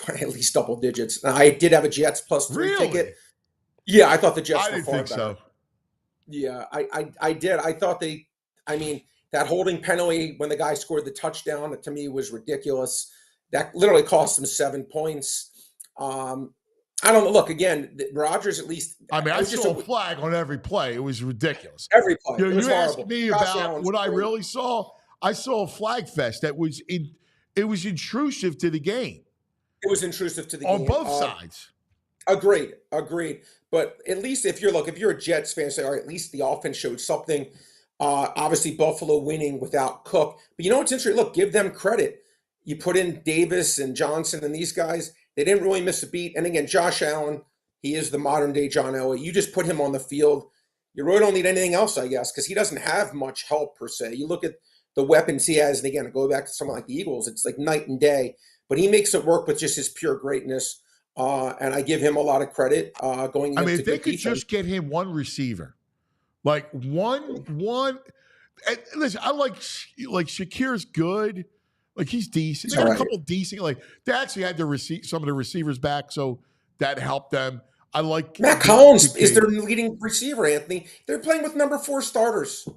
at least double digits. Now, I did have a Jets +3 ticket. Yeah, I thought the Jets were far better. So. Yeah, I did. I thought that holding penalty when the guy scored the touchdown, to me, was ridiculous. That literally cost them 7 points. I don't know. Look, again, Rodgers at least. I saw a flag on every play. It was ridiculous. Every play. You was asked horrible. me about what I really saw. I saw a flag fest that was it was intrusive to the game. It was intrusive to the game. On both sides. Agreed. But at least if you're a Jets fan, say, all right, at least the offense showed something. Obviously, Buffalo winning without Cook. But you know what's interesting? Look, give them credit. You put in Davis and Johnson and these guys, they didn't really miss a beat. And again, Josh Allen, he is the modern day John Elway. You just put him on the field. You really don't need anything else, I guess, because he doesn't have much help per se. You look at the weapons he has, and again, go back to someone like the Eagles, it's like night and day. But he makes it work with just his pure greatness. And I give him a lot of credit going I into mean, if they good could defense. just get him one receiver, like one. And listen, I like Shakir's good. Like he's decent. They got a couple decent. Like they actually had some of the receivers back, so that helped them. I like Matt Collins is their leading receiver, Anthony. They're playing with number 4 starters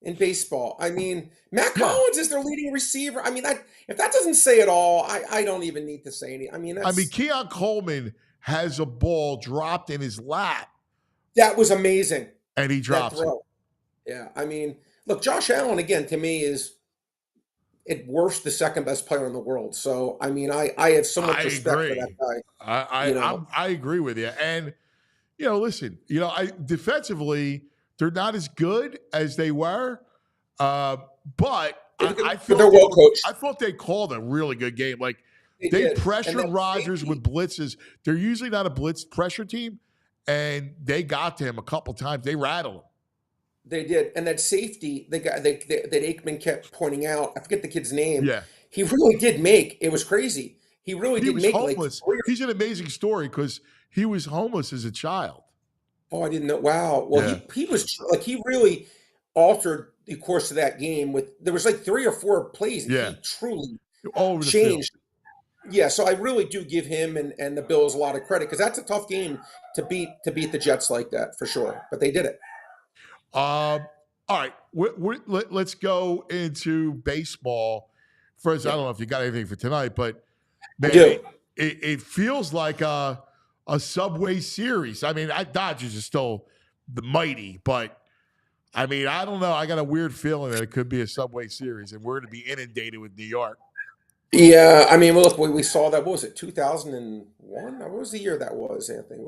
in baseball. I mean, Matt Collins is their leading receiver. I mean, if that doesn't say it all, I don't even need to say anything. I mean, Keon Coleman has a ball dropped in his lap. That was amazing. And he drops it. Yeah, I mean, look, Josh Allen, again, to me is at worst the second best player in the world. So, I mean, I have so much respect for that guy. I agree with you. And, listen, defensively, they're not as good as they were. But I thought they called a really good game. Like, they pressured Rodgers with blitzes. They're usually not a blitz pressure team, and they got to him a couple times. They rattled him. They did. And that safety, the guy that Aikman kept pointing out, I forget the kid's name. Yeah. He really did make, it was crazy. He did was make homeless. He's an amazing story because he was homeless as a child. Oh, I didn't know. Wow. Well, he was like, he really altered the course of that game there was like 3 or 4 plays. And he truly changed. Yeah. So I really do give him and the Bills a lot of credit because that's a tough game to beat the Jets like that for sure. But they did it. All right. Let's go into baseball. First, I don't know if you got anything for tonight, but man, it feels like a Subway Series. I mean, Dodgers are still the mighty, but I mean, I don't know. I got a weird feeling that it could be a Subway Series, and we're going to be inundated with New York. Yeah, I mean, well, look, we saw that. What was it, 2001? What was the year that was, Anthony?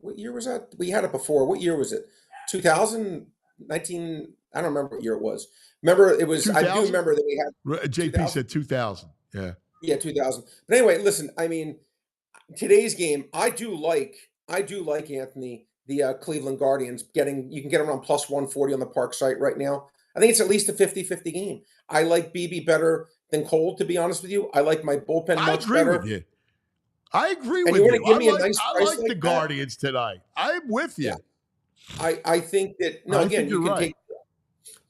What year was that? We had it before. What year was it? 2019? I don't remember what year it was. Remember, it was. 2000? I do remember that we had. JP 2000? Said 2000. Yeah. Yeah, 2000. But anyway, listen. I mean, today's game, I do like Anthony, the Cleveland Guardians you can get around plus 140 on the Park site right now. I think it's at least a 50-50 game. I like BB better than Cole, to be honest with you. I like my bullpen much better. I agree with you. Want to give me a nice I price like the Guardians tonight. I'm with you. Yeah. I think that you can take.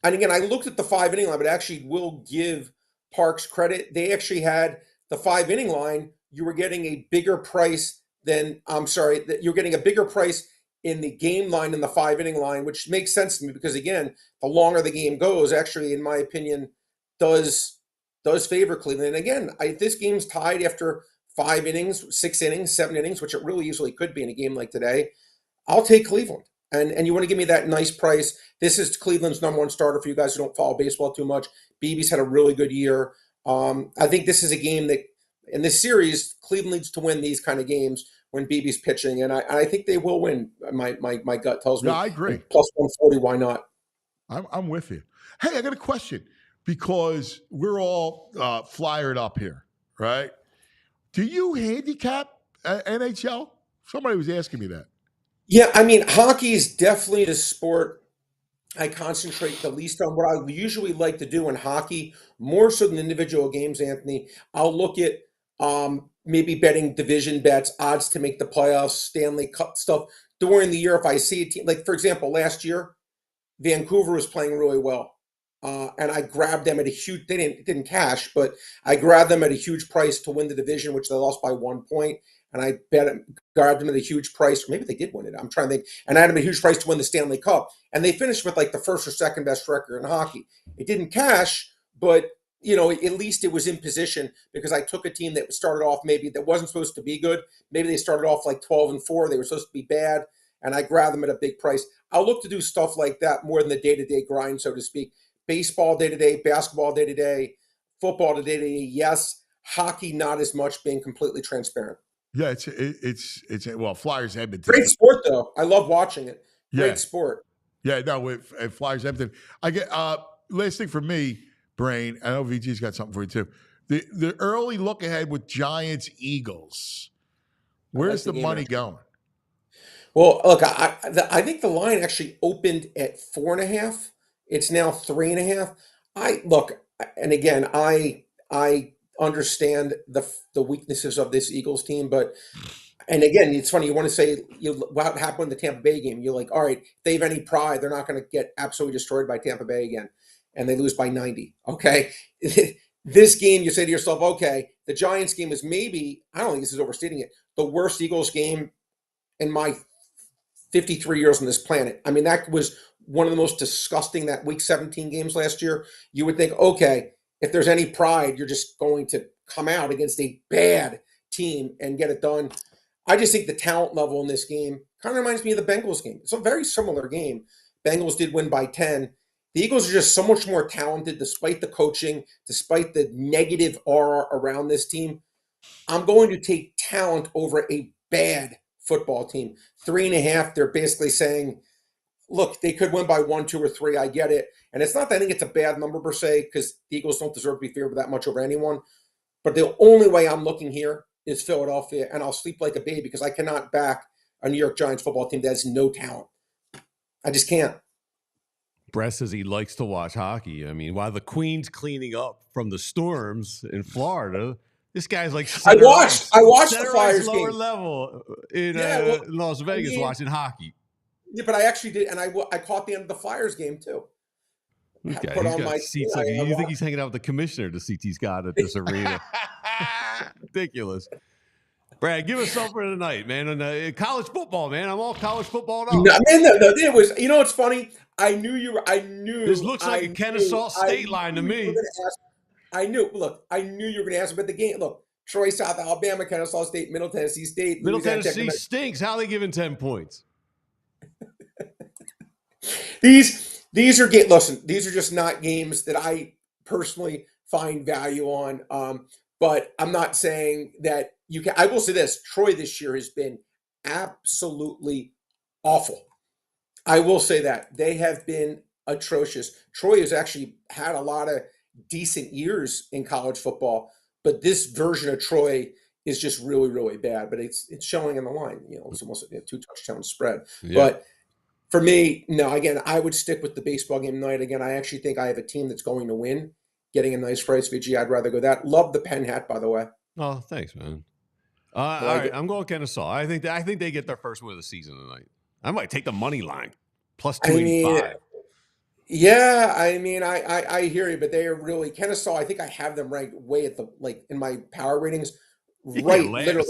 And again, I looked at the 5-inning line, but actually will give Parks credit. They actually had the 5-inning line. You were getting a bigger price you're getting a bigger price in the game line than the 5-inning line, which makes sense to me because again, the longer the game goes, actually, in my opinion, does favor Cleveland. And again, this game's tied after 5 innings, 6 innings, 7 innings, which it really easily could be in a game like today. I'll take Cleveland. And you want to give me that nice price. This is Cleveland's number 1 starter for you guys who don't follow baseball too much. BB's had a really good year. I think this is a game that, in this series, Cleveland needs to win these kind of games when BB's pitching. And I think they will win. My gut tells me. Yeah, I agree. Plus 140, why not? I'm with you. Hey, I got a question because we're all flyered up here, right? Do you handicap NHL? Somebody was asking me that. Yeah, I mean, hockey is definitely the sport I concentrate the least on. What I usually like to do in hockey, more so than individual games, Anthony, I'll look at maybe betting division bets, odds to make the playoffs, Stanley Cup stuff during the year. If I see a team, like for example, last year, Vancouver was playing really well. And I grabbed them at a huge, they didn't cash, but I grabbed them at a huge price to win the division, which they lost by 1 point. And I grabbed them at a huge price. Or maybe they did win it. I'm trying to think. And I had them at a huge price to win the Stanley Cup. And they finished with like the first or second best record in hockey. It didn't cash, but at least it was in position because I took a team that started off maybe that wasn't supposed to be good. Maybe they started off like 12-4. They were supposed to be bad. And I grabbed them at a big price. I'll look to do stuff like that more than the day-to-day grind, so to speak. Baseball day-to-day, basketball day-to-day, football day-to-day, yes. Hockey, not as much, being completely transparent. Yeah, it's well, Flyers Edmonton. Great sport though. I love watching it. Great sport. Yeah, no, with Flyers Edmonton. I get last thing for me, Brain. I know VG's got something for you too. The early look ahead with Giants Eagles. Where's the money going? Well, look, I think the line actually opened at 4.5. It's now 3.5. And again, I understand the weaknesses of this Eagles team, but and again, it's funny. You want to say what happened in the Tampa Bay game? You're like, all right, if they have any pride, they're not going to get absolutely destroyed by Tampa Bay again, and they lose by 90. Okay, this game, you say to yourself, okay, the Giants game was maybe, I don't think this is overstating it, the worst Eagles game in my 53 years on this planet. I mean, that was one of the most disgusting, that week 17 games last year. You would think, okay, if there's any pride, you're just going to come out against a bad team and get it done. I just think the talent level in this game kind of reminds me of the Bengals game. It's a very similar game. Bengals did win by 10. The Eagles are just so much more talented despite the coaching, despite the negative aura around this team. I'm going to take talent over a bad football team. 3.5, they're basically saying, look, they could win by 1, 2, or 3. I get it. And it's not that I think it's a bad number per se, because the Eagles don't deserve to be favored that much over anyone. But the only way I'm looking here is Philadelphia, and I'll sleep like a baby because I cannot back a New York Giants football team that has no talent. I just can't. Brett says he likes to watch hockey. I mean, while the Queen's cleaning up from the storms in Florida, this guy's like I watched the Flyers lower game. level in Las Vegas watching hockey. Yeah, but I actually did, and I caught the end of the Flyers game too. Okay, he's got seats like you think he's hanging out with the commissioner. The seats he's got at this arena. Ridiculous. Brad, give us something for tonight, man. And college football, man. I'm all college football now. No, it was. You know what's funny? I knew. This looks like a Kennesaw State line to me. I knew. Look, I knew you were going to ask about the game. Look, Troy, South Alabama, Kennesaw State, Middle Tennessee State. Middle Tennessee stinks. How are they giving 10 points? These are listen, these are just not games that I personally find value on. But I'm not saying that you can. I will say this: Troy this year has been absolutely awful. I will say that they have been atrocious. Troy has actually had a lot of decent years in college football, but this version of Troy is just really, really bad. But it's showing in the line. It's almost a 2-touchdown spread. Yeah. But for me, no. Again, I would stick with the baseball game tonight. Again, I actually think I have a team that's going to win. Getting a nice price, VG, I'd rather go that. Love the Penn hat, by the way. Oh, thanks, man. All right, I'm going Kennesaw. I think they get their first win of the season tonight. I might take the money line plus 285. Yeah, I mean, I hear you, but they are really Kennesaw. I think I have them ranked way at the in my power ratings, right, literally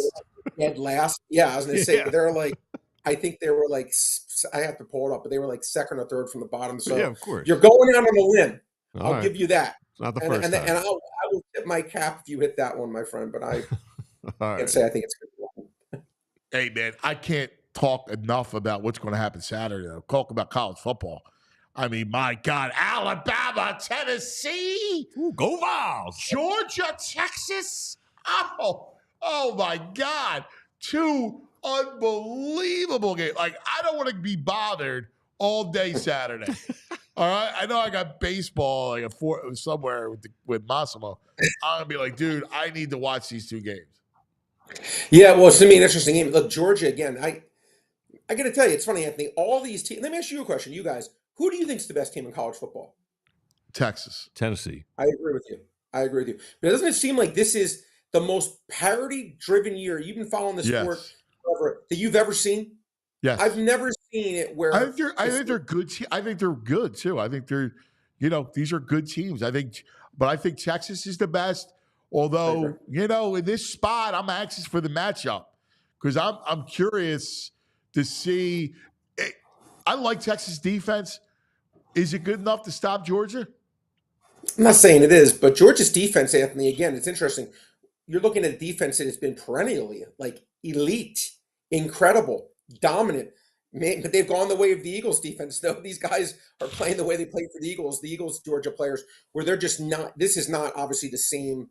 dead last. Yeah, I was going to say, but they're like, I think they were like, I have to pull it up, but they were like second or third from the bottom. So yeah, of course, you're going out on a limb. I'll give you that. It's not the first time. And I will tip my cap if you hit that one, my friend. But I can't say I think it's good. Hey, man, I can't talk enough about what's going to happen Saturday. I'll talk about college football. I mean, my God, Alabama, Tennessee. Ooh, go Vols. Georgia, Texas. Oh my God. 2 unbelievable games. Like, I don't want to be bothered all day Saturday. All right, I know I got baseball somewhere with Massimo. I'm gonna be like, dude, I need to watch these 2 games. Yeah, well, it's gonna be an interesting game. Look, Georgia again. I got to tell you, it's funny, Anthony. All these teams. Let me ask you a question, you guys. Who do you think is the best team in college football? Texas, Tennessee. I agree with you. But doesn't it seem like this is the most parity-driven year you've been following the sport that you've ever seen? Yes. I've never seen it where I think they're good. I think they're good too. I think they're, these are good teams. I think Texas is the best. Although, in this spot, I'm anxious for the matchup because I'm curious to see. I like Texas defense. Is it good enough to stop Georgia? I'm not saying it is, but Georgia's defense, Anthony, again, it's interesting. You're looking at a defense that has been perennially like elite, incredible, dominant. Man, but they've gone the way of the Eagles defense, though. These guys are playing the way they played for the Eagles Georgia players, where they're just not – this is not obviously the same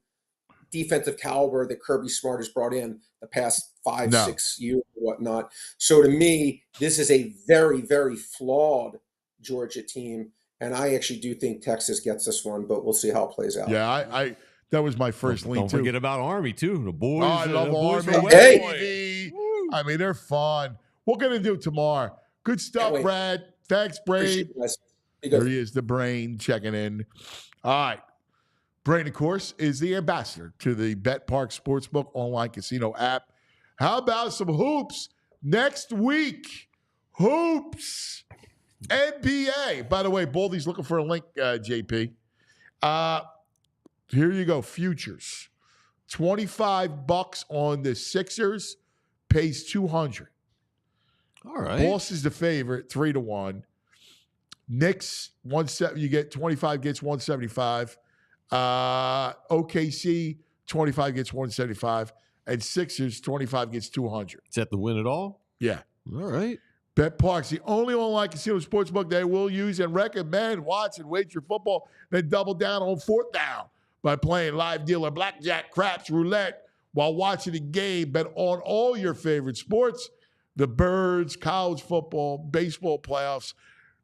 defensive caliber that Kirby Smart has brought in the past 5-6 years or whatnot. So to me, this is a very, very flawed Georgia team, and I actually do think Texas gets this one, but we'll see how it plays out. Yeah, That was my first lean, Don't too. forget about Army, too. The boys. I love the boys Army. are Hey. Baby. I mean, they're fun. What going to do tomorrow? Good stuff, wait. Brad. Thanks, Brain. Appreciate you guys. Be There good. he is, the Brain, checking in. All right. Brain, of course, is the ambassador to the Bet Park Sportsbook online casino app. How about some hoops next week? Hoops. NBA. By the way, Baldy's looking for a link, JP. Here you go. Futures. $25 on the Sixers, pays 200. All right. Boss is the favorite, 3-1. Knicks, 170. You get 25 gets 175. OKC, 25 gets 175. And Sixers, 25 gets 200. Is that the win at all? Yeah. All right. Bet Park's the only online casino sportsbook they will use and recommend. Watch and wager football, then double down on fourth down by playing live dealer blackjack, craps, roulette while watching the game. Bet on all your favorite sports, the Birds, college football, baseball playoffs,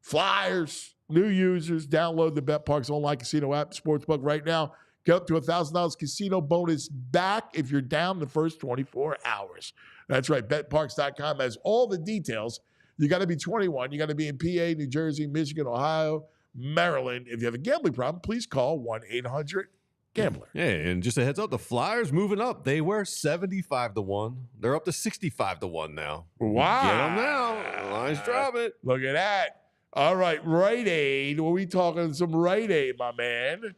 Flyers. New users, download the Bet Park's online casino app, sportsbook right now. Get up to $1,000 casino bonus back if you're down the first 24 hours. That's right. BetParks.com has all the details. You got to be 21. You got to be in PA, New Jersey, Michigan, Ohio, Maryland. If you have a gambling problem, please call 1-800-GAMBLER. Yeah, and just a heads up, the Flyers moving up. They were 75-1. They're up to 65-1 now. Wow. Get them now. Line's dropping. Look at that. All right, Rite Aid. What are we talking? Some Rite Aid, my man.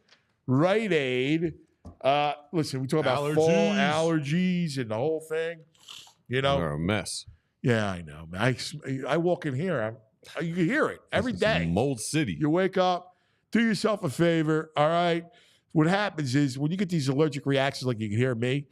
Rite Aid. Listen, we talk about fall allergies and the whole thing. You know, They're a mess. Yeah, I know, man. I walk in here, you can hear it every This is day. Mold City. You wake up, do yourself a favor, all right? What happens is when you get these allergic reactions like you can hear me,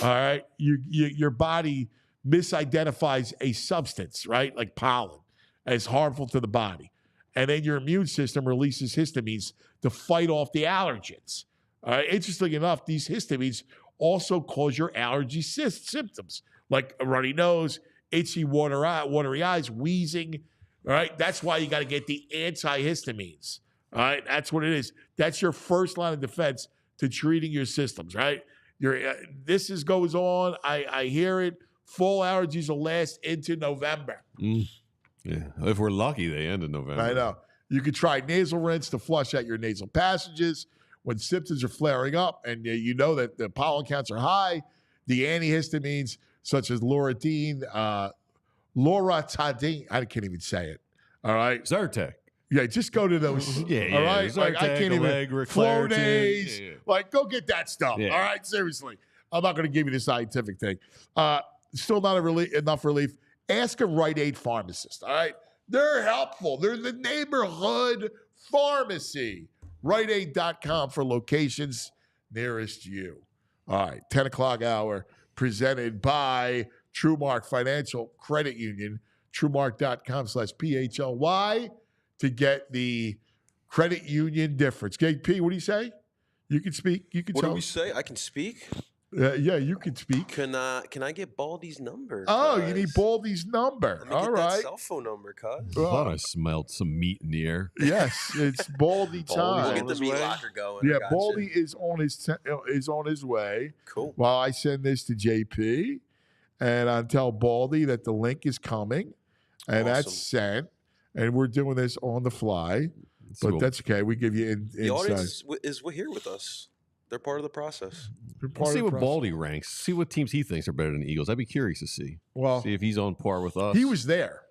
all right, your body misidentifies a substance, right, like pollen, as harmful to the body. And then your immune system releases histamines to fight off the allergens. All right, interestingly enough, these histamines also cause your allergy symptoms, like a runny nose, itchy, watery eyes, wheezing. All right, that's why you got to get the antihistamines. All right, that's what it is. That's your first line of defense to treating your systems. Right, this goes on. I hear it. Full allergies will last into November. Yeah, if we're lucky, they end in November. I know. You could try nasal rinse to flush out your nasal passages when symptoms are flaring up, and you know that the pollen counts are high. The antihistamines, such as loratadine, I can't even say it. All right, Zyrtec. Yeah, just go to those. Yeah, all right. Zyrtec, Like I can't even. Allegra, Flonase. Claritin. Yeah. Like, go get that stuff. Yeah. All right, seriously. I'm not going to give you the scientific thing. Still not enough relief. Ask a Rite Aid pharmacist. All right, they're helpful. They're the neighborhood pharmacy. RiteAid.com for locations nearest you. All right, 10 o'clock hour presented by TrueMark Financial Credit Union. TrueMark.com/PHLY to get the credit union difference. KP, what do you say? You can speak. You can What tell. do we say? I can speak. Yeah, you can speak. Can I get Baldi's number? Oh, you need cuz? Baldi's number. Let me All get right. that cell phone number, cuz. I thought I smelled some meat in the air. Yes, it's Baldy We'll time. get the his meat way. locker going. I Yeah, gotcha. Baldy is on his way. Cool. While I send this to JP, and I tell Baldy that the link is coming, and that's Awesome. sent, and we're doing this on the fly. So But that's okay. We give you The insight. audience is here with us. They're part of the process. You're Let's part see of the what process. Baldy ranks. See what teams he thinks are better than the Eagles. I'd be curious to see. Well, See if he's on par with us. he was there.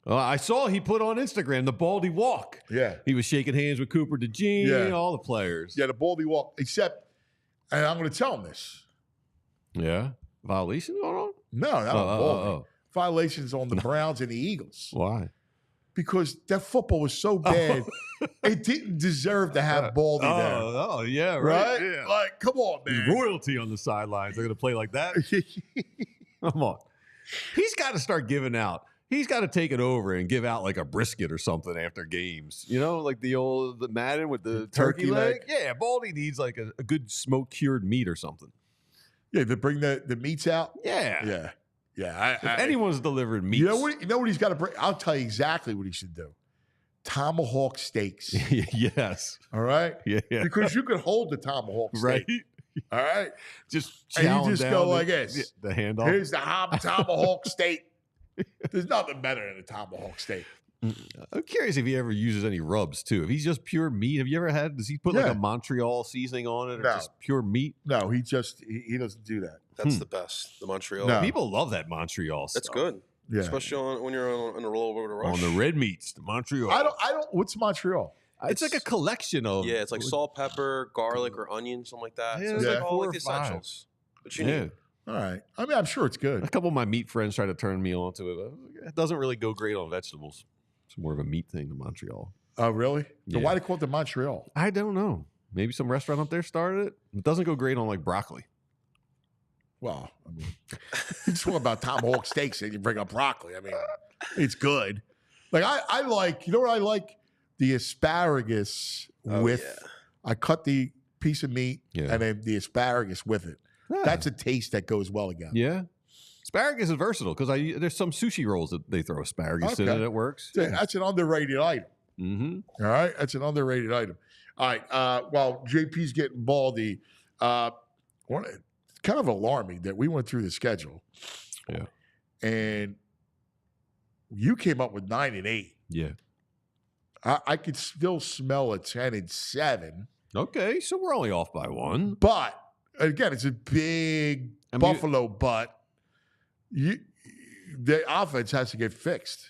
I saw he put on Instagram the Baldy walk. Yeah. He was shaking hands with Cooper DeJean, Yeah. all the players. Yeah, the Baldy walk. Except, and I'm going to tell him this. Yeah. Violation going on? No, not on Baldy. oh. Violations on the Browns and the Eagles. Why? Because that football was so bad, it didn't deserve to have Baldy there. Oh, yeah, Right? Yeah. Like, come on, There's man. royalty on the sidelines. They're going to play like that? Come on. He's got to start giving out. He's got to take it over and give out like a brisket or something after games. You know, like the Madden with the turkey leg. Yeah, Baldy needs like a good smoke cured meat or something. Yeah, to bring the meats out. Yeah. Yeah. If anyone's delivering meats. You know what he's got to bring? I'll tell you exactly what he should do. Tomahawk steaks. Yes. All right? Yeah. Because you could hold the tomahawk steak. Right? All right. Just And you chowing just down go like this. The handoff. Here's the tomahawk steak. There's nothing better than a tomahawk steak. I'm curious if he ever uses any rubs too. If he's just pure meat, have you ever had? Does he put like Yeah. a Montreal seasoning on it, or No. just pure meat? No, he doesn't do that. That's the best. The Montreal. No. People love that Montreal stuff. That's good. Yeah. Especially when you're on a roll over to Rush. On the red meats, the Montreal. I don't. What's Montreal? It's like a collection of. Yeah, it's like salt, pepper, garlic, or onion, something like that. Yeah, So it's yeah. like all 4 like or the 5. essentials. But you Yeah. need. All right. I mean, I'm sure it's A good. couple of my meat friends try to turn me on to it. It doesn't really go great on vegetables. It's more of a meat thing in Montreal. Oh, really? So Yeah. why do they call it the Montreal? I don't know. Maybe some restaurant up there started it. It doesn't go great on like broccoli. Well, I mean, you talk about tomahawk steaks and you bring up broccoli. I mean, it's good. Like I like, you know what I like? The asparagus with. Yeah. I cut the piece of meat and then the asparagus with it. Yeah. That's a taste that goes well again. Yeah. Asparagus is versatile because there's some sushi rolls that they throw asparagus in Okay. and it works. That's an underrated item. Mm-hmm. All right, that's an underrated item. All right, while JP's getting Baldi, kind of alarming that we went through the schedule. Yeah. And you came up with 9 and 8. Yeah. I could still smell a 10 and 7. Okay, so we're only off by 1. But again, it's a big Buffalo butt. The offense has to get fixed.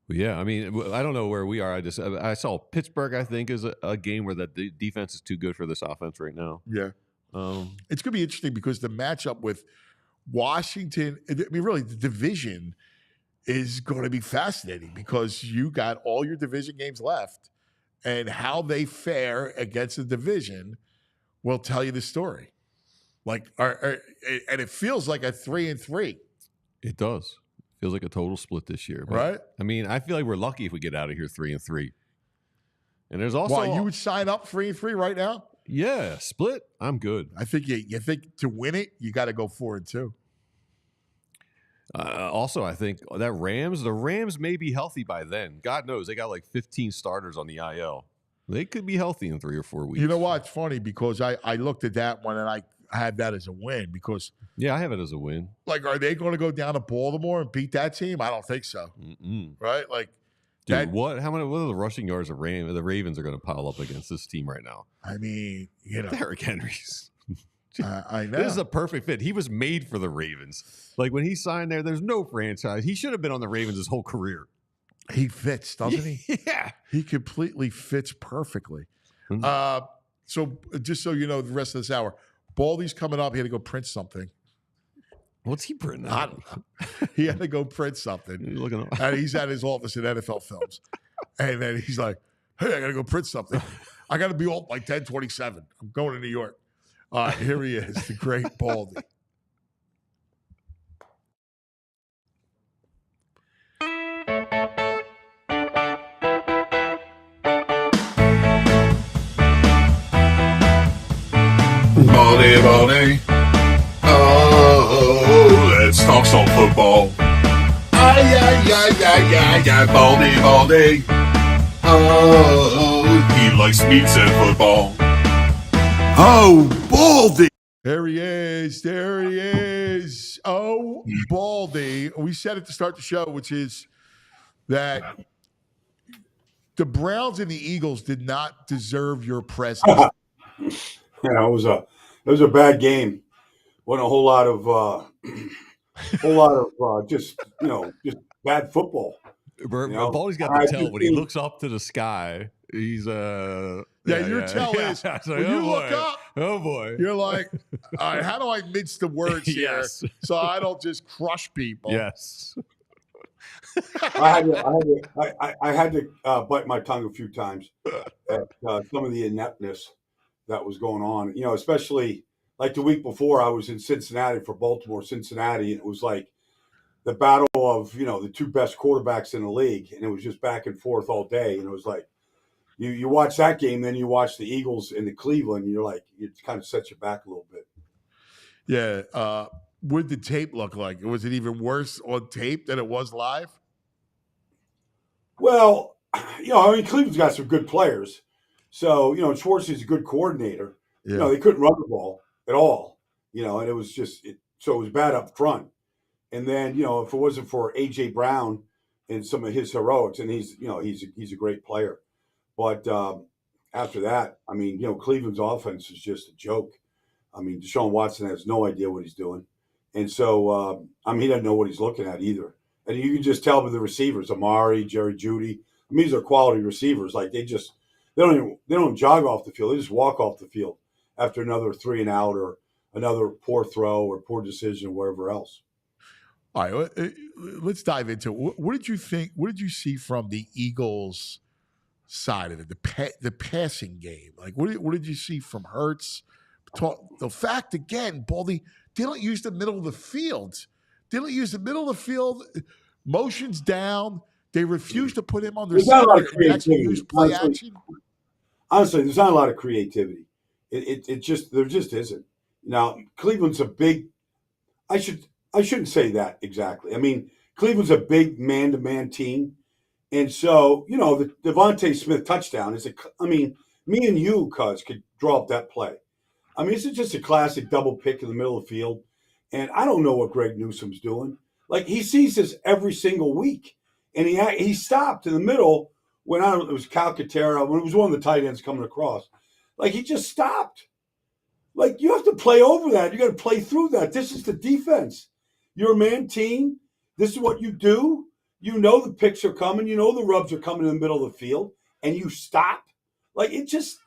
Yeah, I mean, I don't know where we are. I saw Pittsburgh, I think, is a game where the defense is too good for this offense right now. Yeah. It's going to be interesting because the matchup with Washington, I mean, really, the division is going to be fascinating because you got all your division games left, and how they fare against the division will tell you the story. Like, and it feels like a 3-3. It does. Feels like a total split this year, but, right? I mean, I feel like we're lucky if we get out of here 3-3. And there's also Why you would sign up 3-3 right now? Yeah, split. I'm good. I think you think to win it, you got to go 4-2. Also, I think that the Rams may be healthy by then. God knows they got like 15 starters on the IL. They could be healthy in 3 or 4 weeks. You know what? It's funny because I looked at that one and I had that as a win because I have it as a win. Like, are they going to go down to Baltimore and beat that team? I don't think so. Mm-mm. Right? Like, dude, what are the rushing yards the Ravens are going to pile up against this team right now? I mean, you know, Derrick Henry's. I know This is a perfect fit. He was made for the Ravens. Like when he signed there, there's no franchise. He should have been on the Ravens his whole career. He fits, doesn't he? Yeah. He completely fits perfectly. Mm-hmm. So just so you know, the rest of this hour, Baldi's coming up. He had to go print something. What's he printing? I don't know. He had to go print something. And he's at his office at NFL Films. And then he's like, hey, I got to go print something. I got to be off by 10:27. I'm going to New York. All right, here he is, the great Baldi. Baldi. Oh, let's talk some football. Ay, Baldi. Oh, he likes meats and football. Oh, Baldi. There he is. There he is. Oh, Baldi. We said it to start the show, which is that the Browns and the Eagles did not deserve your presence. Yeah, it was a bad game. Wasn't a whole lot of just bad football. Baldy's got the tell when he looks up to the sky. He's your tell is like, when you look up. Oh boy, You're like, all right, how do I mince the words here Yes. so I don't just crush people? yes. I had to bite my tongue a few times at some of the ineptness that was going on. You know, especially like the week before, I was in Cincinnati for Baltimore-Cincinnati, and it was like the battle of the 2 best quarterbacks in the league, and it was just back and forth all day. And it was like you watch that game, then you watch the Eagles and the Cleveland, and you're like, it kind of sets you back a little bit. Yeah. What did the tape look like? Was it even worse on tape than it was live? Well, Cleveland's got some good players. So, Schwartz is a good coordinator. Yeah. They couldn't run the ball. at all, and it was just so it was bad up front. And then, if it wasn't for A.J. Brown and some of his heroics, and he's a great player. But after that, I mean, Cleveland's offense is just a joke. I mean, Deshaun Watson has no idea what he's doing. And so, he doesn't know what he's looking at either. And you can just tell with the receivers, Amari, Jerry Jeudy. I mean, these are quality receivers. Like they don't jog off the field. They just walk off the field after another 3 and out or another poor throw or poor decision or wherever else. All right, let's dive into it. What did you think? What did you see from the Eagles' side of it, the passing game? Like, what did you see from Hurts? The fact again, Baldi, they don't use the middle of the field. They don't use the middle of the field. Motions down. They refuse to put him on their center and actually use play action. Honestly, there's not a lot of creativity. There just isn't. Now, Cleveland's a big. I shouldn't say that exactly. I mean, Cleveland's a big man-to-man team. And so, the Devontae Smith touchdown is me and you, Cuz, could draw up that play. I mean, this is just a classic double pick in the middle of the field. And I don't know what Greg Newsom's doing. Like, he sees this every single week. And he stopped in the middle when it was Calcaterra, when it was one of the tight ends coming across. Like, he just stopped. Like, you have to play over that. You got to play through that. This is the defense. You're a man team. This is what you do. You know the picks are coming. You know the rubs are coming in the middle of the field, and you stop. Like, it just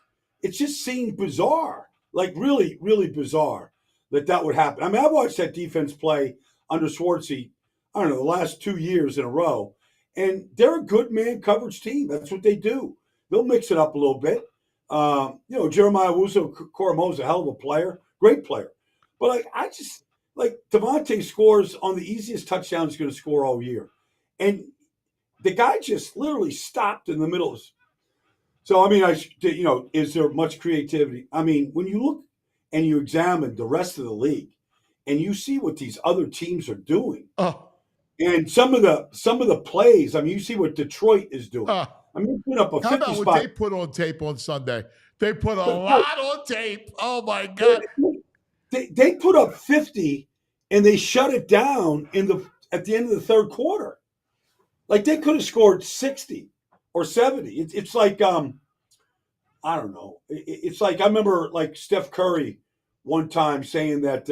seemed bizarre. Like, really, really bizarre that would happen. I mean, I've watched that defense play under Schwartzy, I don't know, the last 2 years in a row, and they're a good man coverage team. That's what they do. They'll mix it up a little bit. Jeremiah Owusu-Koramoah's a hell of a player, great player. But Devontae scores on the easiest touchdown he's going to score all year. And the guy just literally stopped in the middle. So, I mean, is there much creativity? I mean, when you look and you examine the rest of the league and you see what these other teams are doing, and some of the plays, I mean, you see what Detroit is doing. I mean, put up a 50 How about spot. what they put on tape on Sunday? They put a lot on tape. Oh, my God. They put up 50, and they shut it down at the end of the third quarter. Like, they could have scored 60 or 70. It's like, I don't know. It's like, I remember, like, Steph Curry one time saying that,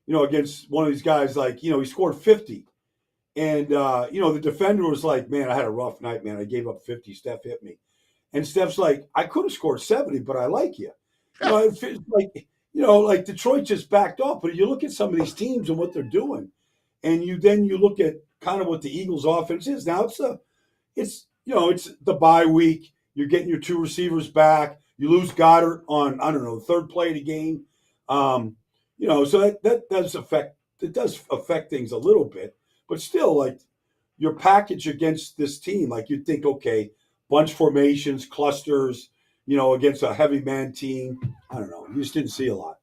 against one of these guys, like, he scored 50. And, the defender was like, man, I had a rough night, man. I gave up 50. Steph hit me. And Steph's like, I could have scored 70, but I like you. It's like Detroit just backed off. But you look at some of these teams and what they're doing, and you look at kind of what the Eagles' offense is. Now it's the bye week. You're getting your two receivers back. You lose Goddard on, I don't know, the third play of the game. So that does affect things a little bit. But still, like, your package against this team, like, you'd think, okay, bunch formations, clusters, against a heavy man team. I don't know. You just didn't see a lot.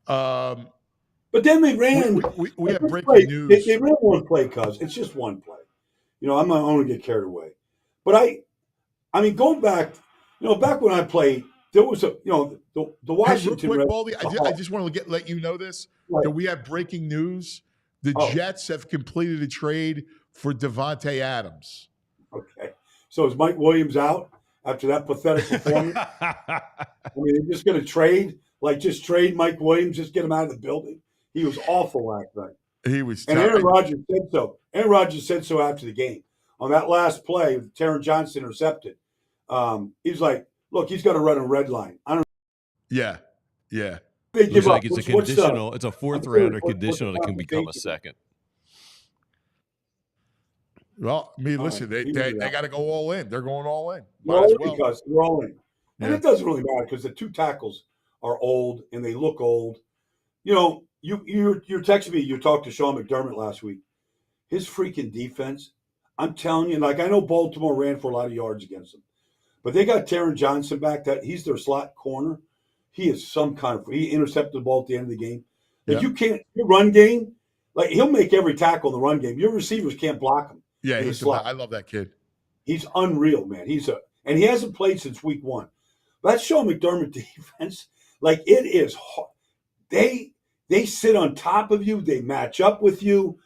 But then they ran. We have breaking news. They ran one play, Cuz. It's just one play. I'm not going to get carried away. But I mean, going back, back when I played, there was the Washington. Hey, real quick, Baldi, I just want to let you know this. Right. That we have breaking news. The Jets have completed a trade for Devontae Adams. Okay. So is Mike Williams out after that pathetic performance? I mean, they're just going to trade Mike Williams, just get him out of the building. He was awful last night. He was. And Aaron Rodgers said so. Aaron Rodgers said so after the game. On that last play, Taron Johnson intercepted. He was like, look, he's got to run a red line. I don't know. Yeah. They give like up. it's a conditional. It's a fourth rounder conditional that can become a second. Well, I mean, listen, they got to go all in. They're going all in. Because they're all in. And it doesn't really matter because the two tackles are old and they look old. You're texting me. You talked to Sean McDermott last week. His freaking defense, I'm telling you, like, I know Baltimore ran for a lot of yards against them, but they got Taron Johnson back. That he's their slot corner. He is he intercepted the ball at the end of the game. Like, you can't, your run game, like, he'll make every tackle in the run game. Your receivers can't block him. Yeah, I love that kid. He's unreal, man. And he hasn't played since week one. That Sean McDermott defense, like, it is hard. they sit on top of you. They match up with you.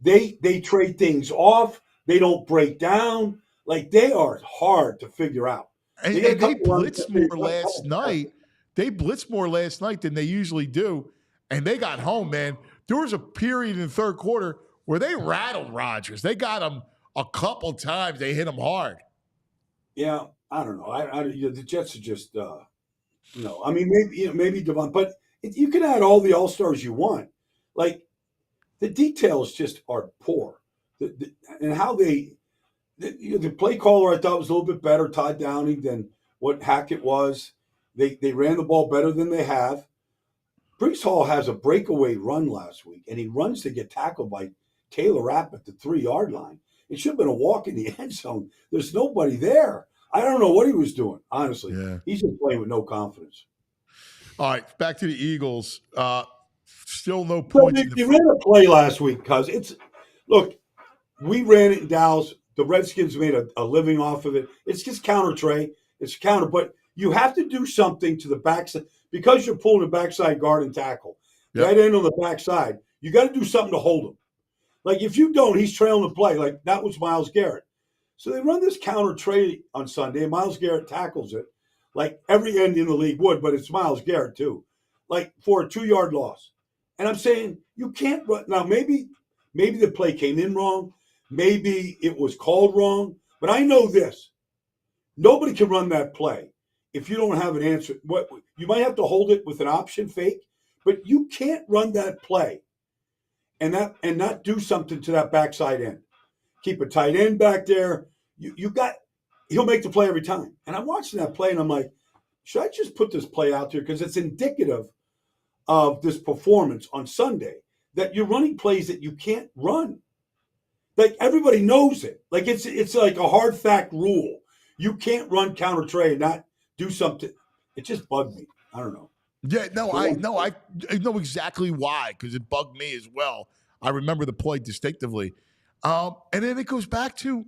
They trade things off. They don't break down. Like, they are hard to figure out. And get a they couple runs blitzed that more they- last night. They blitzed more last night than they usually do. And they got home, man. There was a period in the third quarter where they rattled Rodgers. They got him a couple times. They hit him hard. Yeah, I don't know. The Jets are just, I mean, maybe Devon, but you can add all the all-stars you want. Like, the details just are poor. And how the play caller, I thought, was a little bit better, Todd Downing, than what Hackett was. They ran the ball better than they have. Brees Hall has a breakaway run last week, and he runs to get tackled by Taylor Rapp at the 3-yard line. It should have been a walk in the end zone. There's nobody there. I don't know what he was doing, honestly. Yeah. He's just playing with no confidence. All right, back to the Eagles. Still no points. They ran a play last week because look, we ran it in Dallas. The Redskins made a living off of it. It's just counter, Trey. It's counter, but you have to do something to the backside because you're pulling the backside guard and tackle. Yep. That end on the backside, you got to do something to hold him. Like, if you don't, he's trailing the play. Like, that was Myles Garrett. So they run this counter trade on Sunday, and Myles Garrett tackles it like every end in the league would, but it's Myles Garrett too, like for a 2-yard loss. And I'm saying you can't run. Now, maybe the play came in wrong. Maybe it was called wrong. But I know this. Nobody can run that play if you don't have an answer. What you might have to hold it with an option fake, but you can't run that play and not do something to that backside end. Keep a tight end back there. He'll make the play every time. And I'm watching that play and I'm like, should I just put this play out there? Because it's indicative of this performance on Sunday that you're running plays that you can't run. Like, everybody knows it. Like, it's like a hard fact rule. You can't run counter trade and not do something. It just bugged me. I don't know. Yeah, I know exactly why, because it bugged me as well. I remember the play distinctively. And then it goes back to,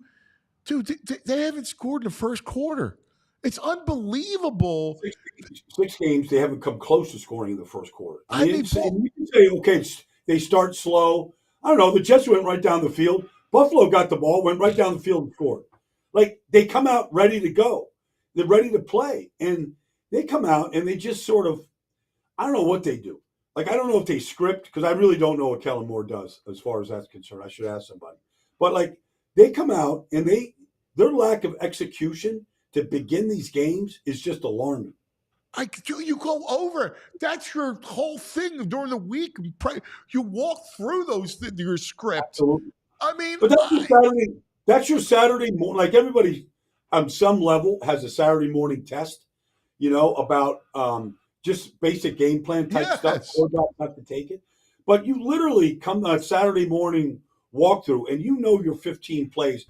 dude, they haven't scored in the first quarter. It's unbelievable. 6 games, they haven't come close to scoring in the first quarter. I mean, you can say, okay, they start slow. I don't know. The Jets went right down the field. Buffalo got the ball, went right down the field and scored. Like, they come out ready to go. They're ready to play. And they come out and they just sort of, I don't know what they do. Like, I don't know if they script, because I really don't know what Kellen Moore does as far as that's concerned. I should ask somebody. But, like, they come out and their lack of execution to begin these games is just alarming. You go over. That's your whole thing during the week. You walk through your script. Absolutely. I mean, but that's your Saturday morning. Like, everybody on some level has a Saturday morning test, about just basic game plan type stuff. Or not to take it. But you literally come on Saturday morning walkthrough and your 15 plays,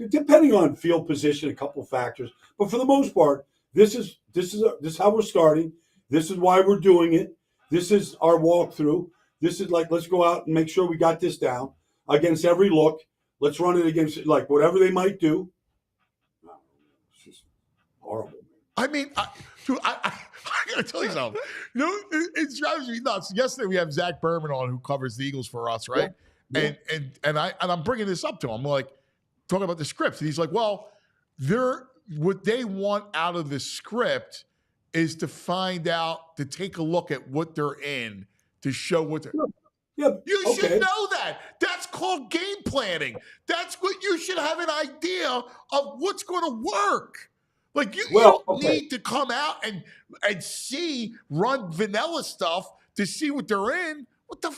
depending on field position, a couple of factors. But for the most part, this is how we're starting. This is why we're doing it. This is our walkthrough. This is like, let's go out and make sure we got this down against every look. Let's run it against, like, whatever they might do. It's just horrible. I mean, I got to tell you something. It drives me nuts. Yesterday we have Zach Berman on, who covers the Eagles for us, right? Yeah. And I'm bringing this up to him. I'm like, talking about the scripts, and he's like, well, what they want out of the script is to take a look at what they're in, to show what they're. Yeah, you should know that. That's called game planning. That's what you should have an idea of what's going to work. Like, you don't need to come out and run vanilla stuff to see what they're in.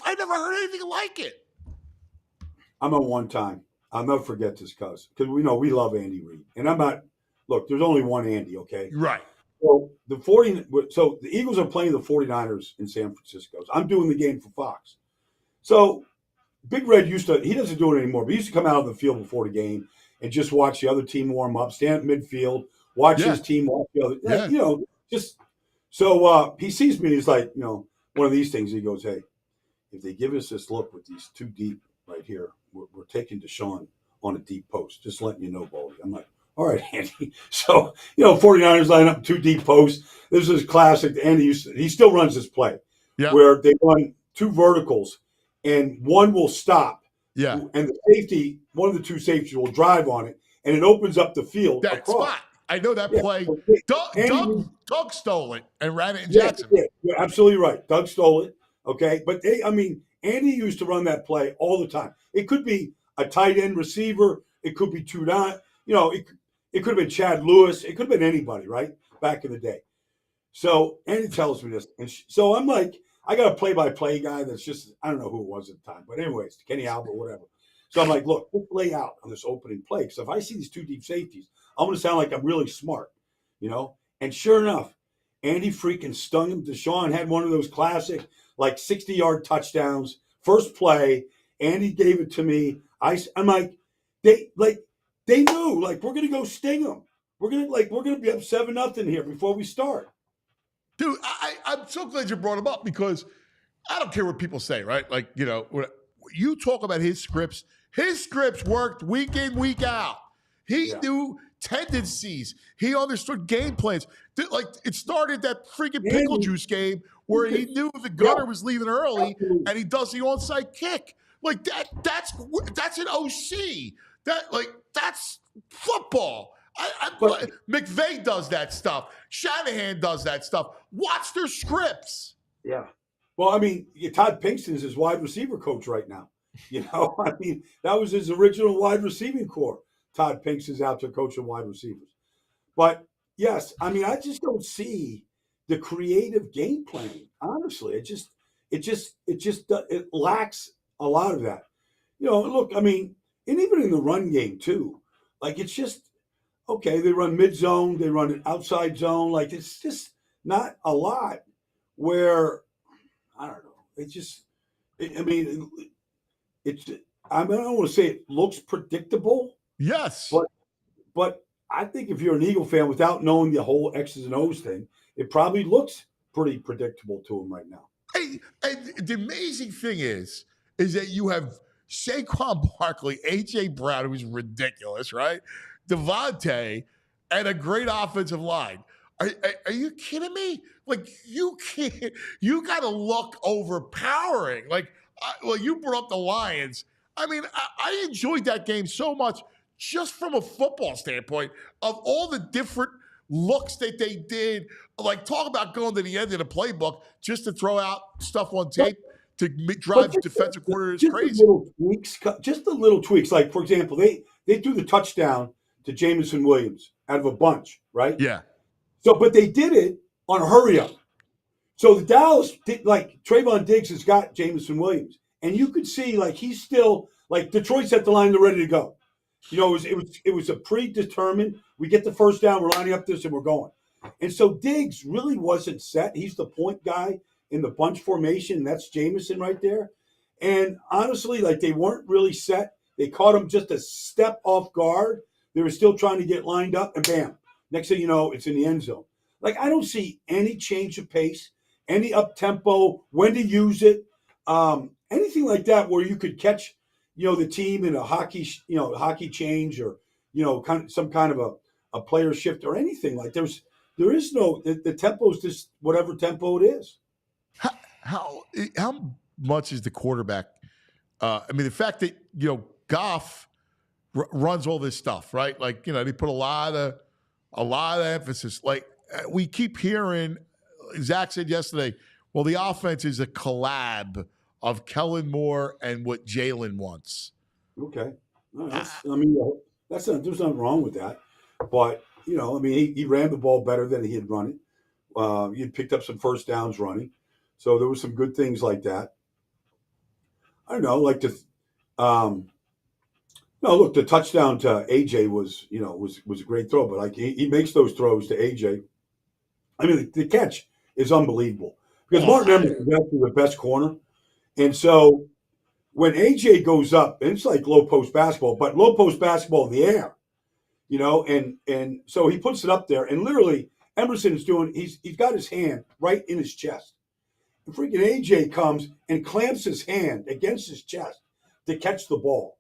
I never heard anything like it. I'm a one-time. I'll never forget this, because we know we love Andy Reid. And I'm not, look, there's only one Andy, okay? Right. So the Eagles are playing the 49ers in San Francisco. I'm doing the game for Fox. So Big Red he doesn't do it anymore, but he used to come out on the field before the game and just watch the other team warm up, stand at midfield, watch his team watch the other. Just so he sees me and he's like, one of these things. He goes, hey, if they give us this look with these 2 deep right here, we're taking Deshaun on a deep post. Just letting you know, Baldi. I'm like, All right, Andy. So, 49ers line up 2 deep posts. This is classic. Andy he still runs this play where they run 2 verticals and one will stop. Yeah. And the safety, one of the 2 safeties will drive on it, and it opens up the field That across. spot. I know that play. So Doug stole it and ran it in yeah, Jacksonville. Yeah, you're absolutely right. Doug stole it. Okay. But Andy used to run that play all the time. It could be a tight end receiver. It could be 2 down. It could have been Chad Lewis. It could have been anybody, right? Back in the day. So Andy tells me this. And so I'm like, I got a play-by-play guy that's just, I don't know who it was at the time. But anyways, Kenny Albert, whatever. So I'm like, look, we'll lay out on this opening play. Because if I see these 2 deep safeties, I'm going to sound like I'm really smart, And sure enough, Andy freaking stung him. Deshaun had one of those classic, 60-yard touchdowns. First play, Andy gave it to me. I'm like, they knew, we're going to go sting them. We're going to be up 7-0 here before we start. Dude, I'm so glad you brought him up because I don't care what people say, right? When you talk about his scripts worked week in, week out. He knew tendencies. He understood game plans. It started that freaking pickle juice game where he knew the gunner was leaving early and he does the onside kick. That's an OC. That's football. McVay does that stuff. Shanahan does that stuff. Watch their scripts. Yeah. Well, Todd Pinkston is his wide receiver coach right now. That was his original wide receiving core. Todd Pinkston's out there coaching wide receivers. But yes, I just don't see the creative game planning. Honestly, it lacks a lot of that. Look, and even in the run game too. It's just okay. They run mid zone, they run an outside zone. It's just not a lot. Where I don't know. I don't want to say it looks predictable. Yes. But I think if you're an Eagle fan without knowing the whole X's and O's thing, it probably looks pretty predictable to him right now. Hey, and the amazing thing is that you have Saquon Barkley, A.J. Brown, who's ridiculous, right? Devontae, and a great offensive line. Are you kidding me? You can't. You got to look overpowering. You brought up the Lions. I enjoyed that game so much just from a football standpoint of all the different looks that they did. Talk about going to the end of the playbook just to throw out stuff on tape to drive defensive coordinators crazy. Just the little tweaks. For example, they threw the touchdown to Jameson Williams out of a bunch, right? Yeah. So, but they did it on a hurry up. So the Dallas, Trayvon Diggs has got Jameson Williams. And you could see, he's still, Detroit's at the line, they're ready to go. It was a predetermined, we get the first down, we're lining up this, and we're going. And so Diggs really wasn't set. He's the point guy in the bunch formation, and that's Jameson right there. And honestly, they weren't really set. They caught him just a step off guard. They were still trying to get lined up, and bam. Next thing you know, it's in the end zone. I don't see any change of pace, any up-tempo, when to use it, anything like that where you could catch, the team in a hockey change or, some kind of a player shift or anything. There is no, the tempo is just whatever tempo it is. How much is the quarterback? The fact that, Goff runs all this stuff, right? They put a lot of emphasis. We keep hearing, Zach said yesterday, well, the offense is a collab of Kellen Moore and what Jalen wants. Okay. There's nothing wrong with that. But, he ran the ball better than he had run it. He had picked up some first downs running. So there were some good things like that. I don't know, the touchdown to AJ was a great throw, but he makes those throws to AJ. The catch is unbelievable because Martin Emerson is actually the best corner. And so when AJ goes up, and it's like low post basketball, but low post basketball in the air, and so he puts it up there, and literally Emerson is he's got his hand right in his chest. And freaking AJ comes and clamps his hand against his chest to catch the ball.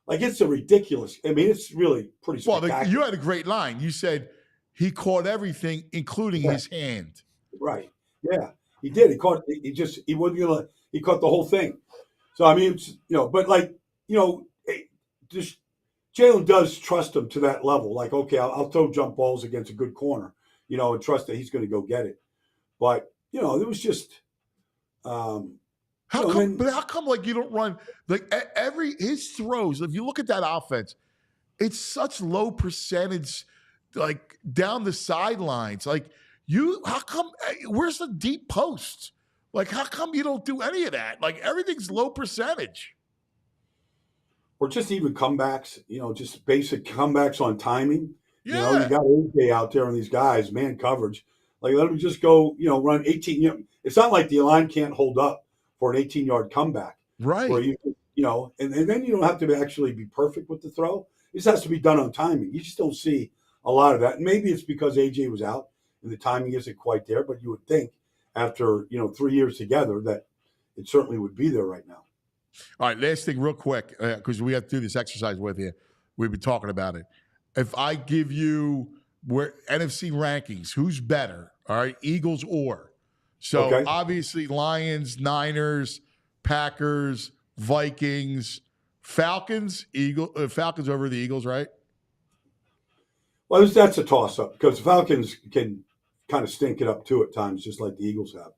Like, it's a ridiculous. I mean, it's really pretty Well, spectacular. you had a great line. You said he caught everything, including his hand. Right. Yeah, he did. He caught. He wasn't gonna. He caught the whole thing. So I mean, it's, but like, just Jalen does trust him to that level. Like, okay, I'll throw jump balls against a good corner, and trust that he's going to go get it. But it was just. How come like you don't run like his throws? If you look at that offense, it's such low percentage, like down the sidelines. Like how come? Where's the deep post? Like how come you don't do any of that? Like everything's low percentage. Or just even comebacks, just basic comebacks on timing. Yeah. You got AJ out there on these guys, man coverage. Like, let them just go, run 18. It's not like the line can't hold up for an 18-yard comeback. Right. Where and then you don't have to actually be perfect with the throw. This has to be done on timing. You just don't see a lot of that. And maybe it's because AJ was out and the timing isn't quite there, but you would think after, 3 years together that it certainly would be there right now. All right, last thing real quick, because we have to do this exercise with you. We've been talking about it. If I give you NFC rankings, who's better? All right, Eagles or. So obviously Lions, Niners, Packers, Vikings, Falcons, Falcons over the Eagles, right? Well, that's a toss-up because the Falcons can kind of stink it up too at times, just like the Eagles have.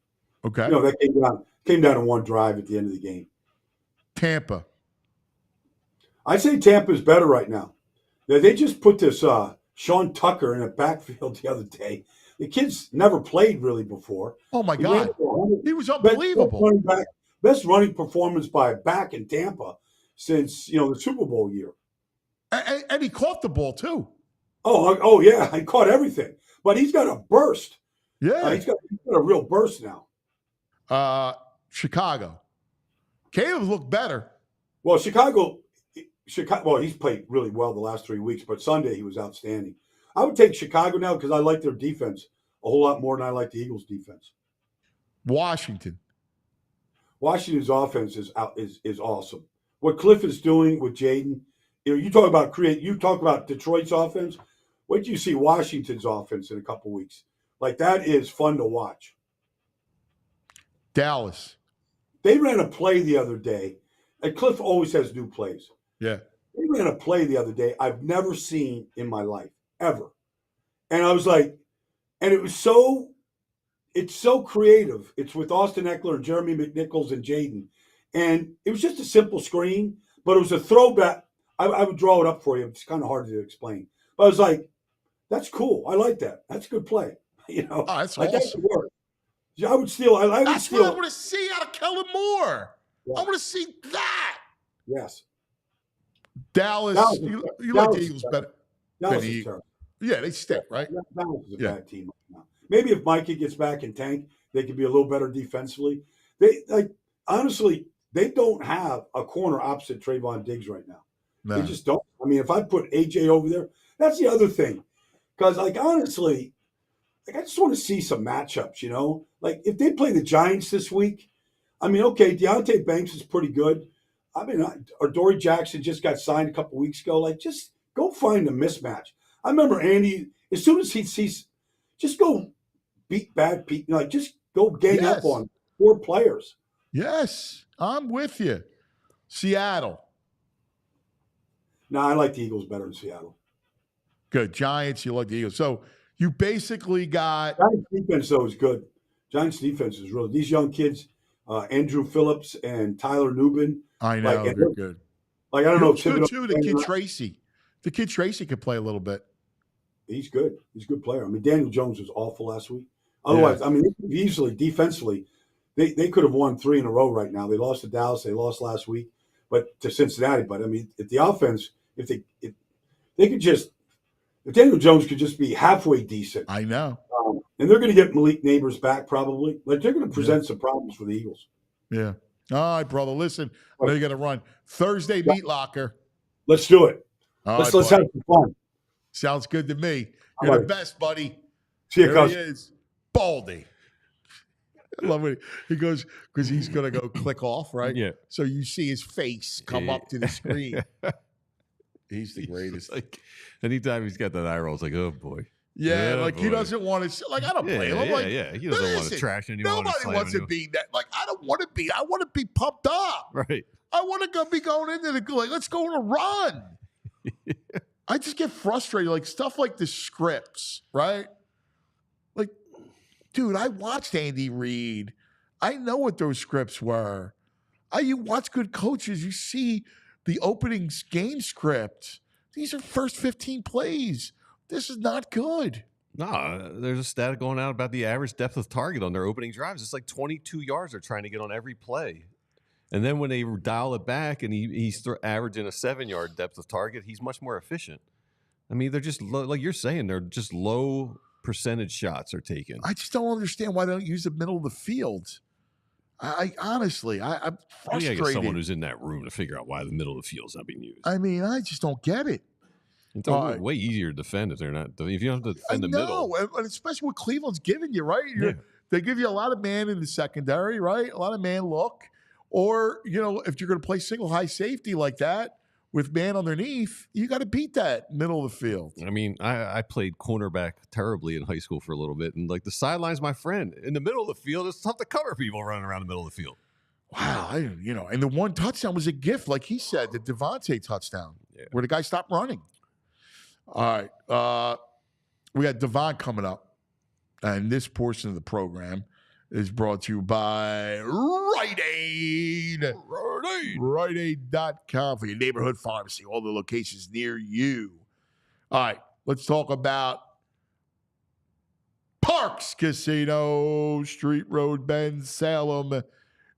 Okay. That came down to one drive at the end of the game. Tampa. I'd say Tampa's better right now. They just put this Sean Tucker in a backfield the other day. The kid's never played really before. Oh, my God. He was unbelievable. Best running performance by a back in Tampa since, the Super Bowl year. And he caught the ball, too. Oh yeah. He caught everything. But he's got a burst. Yeah. He's got a real burst now. Chicago. Caleb looked better. Well, Chicago, he's played really well the last 3 weeks, but Sunday he was outstanding. I would take Chicago now because I like their defense a whole lot more than I like the Eagles' defense. Washington's offense is awesome. What Cliff is doing with Jaden, you talk about Detroit's offense. Wait till you see Washington's offense in a couple weeks. Like, that is fun to watch. Dallas. They ran a play the other day, and Cliff always has new plays. Yeah. They ran a play the other day I've never seen in my life, ever. And I was like, and it's so creative. It's with Austin Eckler and Jeremy McNichols and Jaden. And it was just a simple screen, but it was a throwback. I would draw it up for you. It's kind of hard to explain. But I was like, that's cool. I like that. That's a good play. Oh, that's like, awesome. I would steal. That's what I want to see out of Kellen Moore. Yeah. I want to see that. Yes. Dallas you like the Eagles better. Dallas is terrible. Yeah, they stink, right? Dallas is a bad team right now. Maybe if Mikey gets back and tank, they could be a little better defensively. Honestly, they don't have a corner opposite Trayvon Diggs right now. No. They just don't. I mean, if I put AJ over there, that's the other thing. Because, honestly, I just want to see some matchups, Like, if they play the Giants this week, I mean, okay, Deontay Banks is pretty good. I mean, or Dory Jackson just got signed a couple weeks ago. Like, just go find a mismatch. I remember Andy, as soon as he sees, just go beat bad people. Just go gang up on 4 players. Yes, I'm with you. Seattle. No, I like the Eagles better than Seattle. Good. Giants, you like the Eagles. So you basically got... Giants defense, though, is good. Giants defense is really... These young kids, Andrew Phillips and Tyler Nubin. I know, they're good. I don't know. Good, too, the kid Tracy. The kid Tracy could play a little bit. He's good. He's a good player. I mean, Daniel Jones was awful last week. Otherwise, I mean, easily, defensively, they could have won 3 in a row right now. They lost to Dallas. They lost last week, but to Cincinnati. But, I mean, if the offense, if they could just... If Daniel Jones could just be halfway decent. I know. And they're going to get Malik Neighbors back probably. Like, they're going to present some problems for the Eagles. Yeah. All right, brother. Listen, I know you got to run. Thursday Meat Locker. Let's do it. Let's have some fun. Sounds good to me. You're the best, buddy. See you, There he is. Baldi. I love it. He goes, because he's going to go click off, right? Yeah. So you see his face come up to the screen. He's the greatest. Like, anytime he's got that eye roll, it's like, oh boy. Yeah, Oh, like he boy. doesn't want to. Like I don't blame him. I'm like, He doesn't want to trash anyone. Nobody wants to be that. Like I don't want to be. I want to be pumped up. Right. I want to be going into the like. Let's go on a run. I just get frustrated. Like stuff like the scripts, right? Like, dude, I watched Andy Reid. I know what those scripts were. You watch good coaches. You see the opening game script. These are first 15 plays. This is not good. No, there's a stat going out about the average depth of target on their opening drives. It's like 22 yards they're trying to get on every play. And then when they dial it back and he's averaging a 7-yard depth of target, he's much more efficient. I mean, they're just low, like you're saying, they're just low percentage shots are taken. I just don't understand why they don't use the middle of the field. I'm frustrated. You gotta get someone who's in that room to figure out why the middle of the field's not being used. I mean, I just don't get it. It's way easier to defend if they're not. If you don't have to defend the middle, and especially what Cleveland's giving you, right? They give you a lot of man in the secondary, right? A lot of man look, or if you're going to play single high safety like that with man underneath, you got to beat that middle of the field. I mean, I played cornerback terribly in high school for a little bit, and like the sideline's my friend. In the middle of the field, it's tough to cover people running around the middle of the field. Wow, and the one touchdown was a gift, like he said, the Devontae touchdown, where the guy stopped running. All right, we got Devon coming up, and this portion of the program is brought to you by Rite Aid. RiteAid.com for your neighborhood pharmacy, all the locations near you. All right, let's talk about Parks Casino, Street Road, Bend, Salem,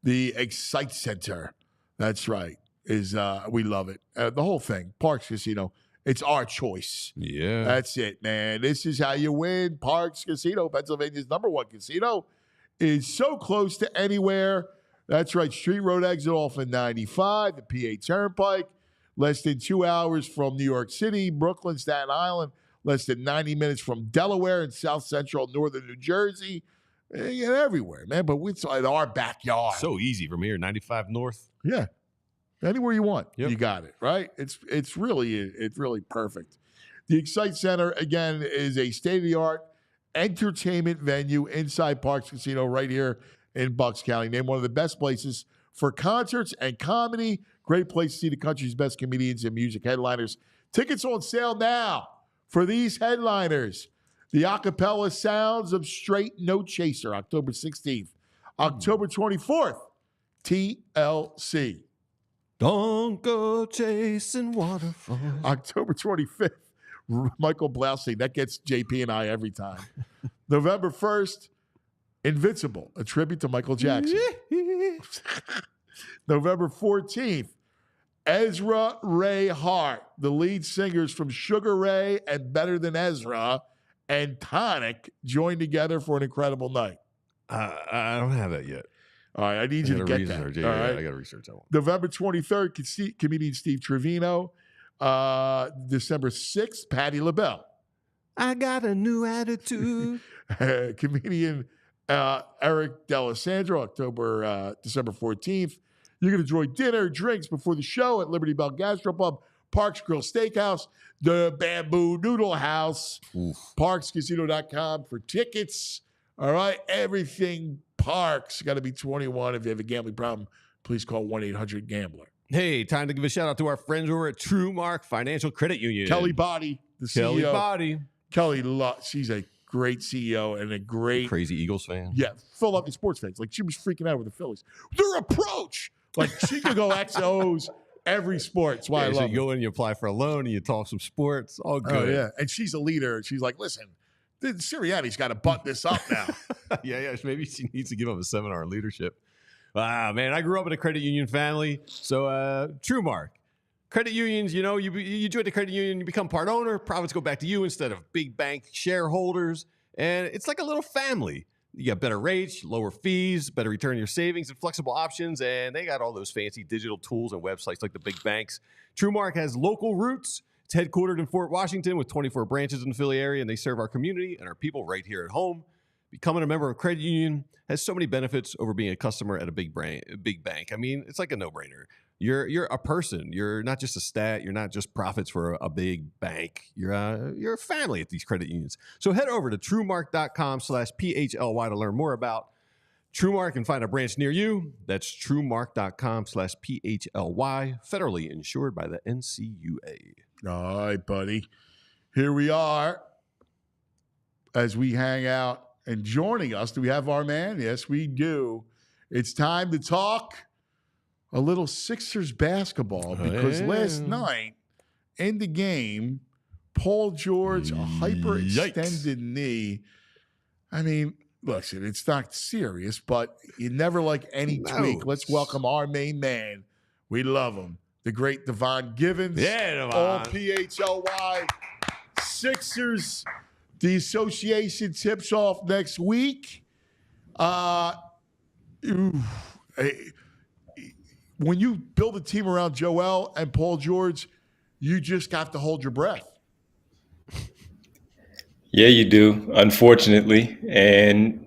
the Excite Center. That's right. We love it. The whole thing, Parks Casino. It's our choice. Yeah. That's it, man. This is how you win. Parks Casino, Pennsylvania's #1 casino, is so close to anywhere. That's right. Street Road exit off in 95, the PA Turnpike. Less than 2 hours from New York City, Brooklyn, Staten Island. Less than 90 minutes from Delaware and South Central Northern New Jersey. Everywhere, man. But it's in our backyard. So easy from here, 95 North. Yeah. Anywhere you want, Yep. You got it, right? It's really perfect. The Excite Center, again, is a state-of-the-art entertainment venue inside Parks Casino right here in Bucks County. Named one of the best places for concerts and comedy. Great place to see the country's best comedians and music headliners. Tickets on sale now for these headliners. The acapella Sounds of Straight No Chaser, October 16th. October 24th, TLC. Don't go chasing waterfalls. October 25th, Michael Blousey. That gets JP and I every time. November 1st, Invincible, a tribute to Michael Jackson. November 14th, Ezra Ray Hart, the lead singers from Sugar Ray and Better Than Ezra and Tonic join together for an incredible night. I don't have that yet. All right, I need you to get that. Yeah, all right? I got to research that one. November 23rd, comedian Steve Trevino. December 6th, Patti LaBelle. I got a new attitude. Comedian Eric D'Alessandro, December 14th. You can enjoy dinner, drinks before the show at Liberty Bell Gastropub, Parks Grill Steakhouse, the Bamboo Noodle House, parkscasino.com for tickets. All right, everything Parks. Got to be 21. If you have a gambling problem, please call 1-800-GAMBLER. Hey, time to give a shout out to our friends over at TrueMark Financial Credit Union. Kelly Baldi, the CEO. Kelly Baldi. Kelly, she's a great CEO and a great crazy Eagles fan. Yeah, Philadelphia sports fans. Like she was freaking out with the Phillies. Their approach, like she could go XOs every sport. That's why I love so it. you go in, you apply for a loan, and you talk some sports. All good. Oh yeah, and she's a leader. She's like, listen, Sirianni's got to button this up now. yeah. Maybe she needs to give him a seminar on leadership. Man, I grew up in a credit union family. So TrueMark. Credit unions, you join the credit union, you become part owner, profits go back to you instead of big bank shareholders. And it's like a little family. You got better rates, lower fees, better return on your savings, and flexible options. And they got all those fancy digital tools and websites like the big banks. TrueMark has local roots. It's headquartered in Fort Washington with 24 branches in the Philly area, and they serve our community and our people right here at home. Becoming a member of a credit union has so many benefits over being a customer at a big bank. I mean, it's like a no-brainer. You're a person. You're not just a stat. You're not just profits for a big bank. You're a family at these credit unions. So head over to truemark.com/PHLY to learn more about TrueMark and find a branch near you. That's truemark.com/PHLY, federally insured by the NCUA. All right, buddy. Here we are as we hang out, and joining us, do we have our man? Yes, we do. It's time to talk a little Sixers basketball because last night in the game, Paul George, a hyperextended knee. I mean, listen, it's not serious, but you never like any tweak. Let's welcome our main man. We love him. The great Devon Givens. Yeah, Devon. All PHLY Sixers. The association tips off next week. When you build a team around Joel and Paul George, you just have to hold your breath. Yeah, you do, unfortunately. And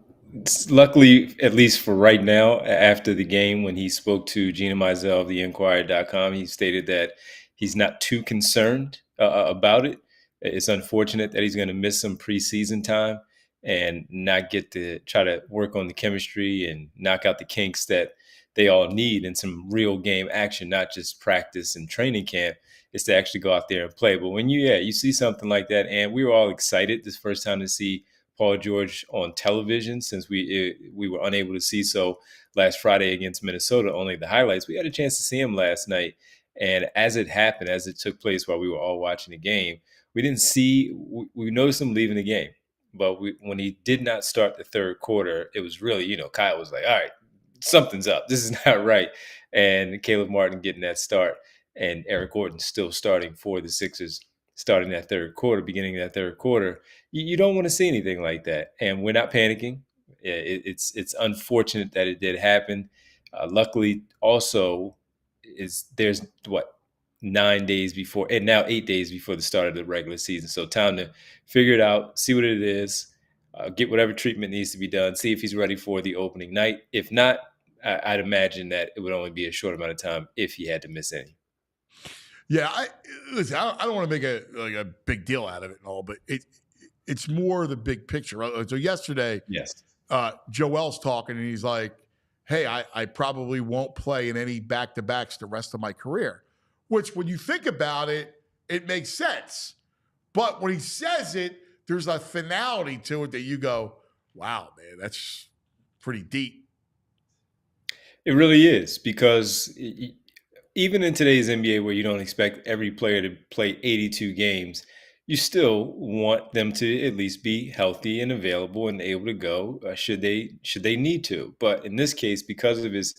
luckily, at least for right now, after the game, when he spoke to Gina Mizell of theinquirer.com, he stated that he's not too concerned about it. It's unfortunate that he's going to miss some preseason time and not get to try to work on the chemistry and knock out the kinks that they all need in some real game action, not just practice and training camp. Is to actually go out there and play. But when you see something like that, and we were all excited this first time to see Paul George on television, since we were unable to see so last Friday against Minnesota, only the highlights. We had a chance to see him last night, and as it happened, as it took place while we were all watching the game, we noticed him leaving the game. But when he did not start the third quarter, it was really, Kyle was like, all right, something's up. This is not right. And Caleb Martin getting that start. And Eric Gordon still starting for the Sixers, starting that third quarter, beginning that third quarter. You don't want to see anything like that. And we're not panicking. It's unfortunate that it did happen. Luckily, also, there's 9 days before, and now 8 days before the start of the regular season. So time to figure it out, see what it is, get whatever treatment needs to be done, see if he's ready for the opening night. If not, I'd imagine that it would only be a short amount of time if he had to miss any. Yeah, I don't want to make a big deal out of it and all, but it's more the big picture. So yesterday, yes, Joel's talking and he's like, "Hey, I probably won't play in any back-to-backs the rest of my career," which, when you think about it, it makes sense. But when he says it, there's a finality to it that you go, "Wow, man, that's pretty deep." It really is, because even in today's NBA, where you don't expect every player to play 82 games, you still want them to at least be healthy and available and able to go should they need to. But in this case, because of his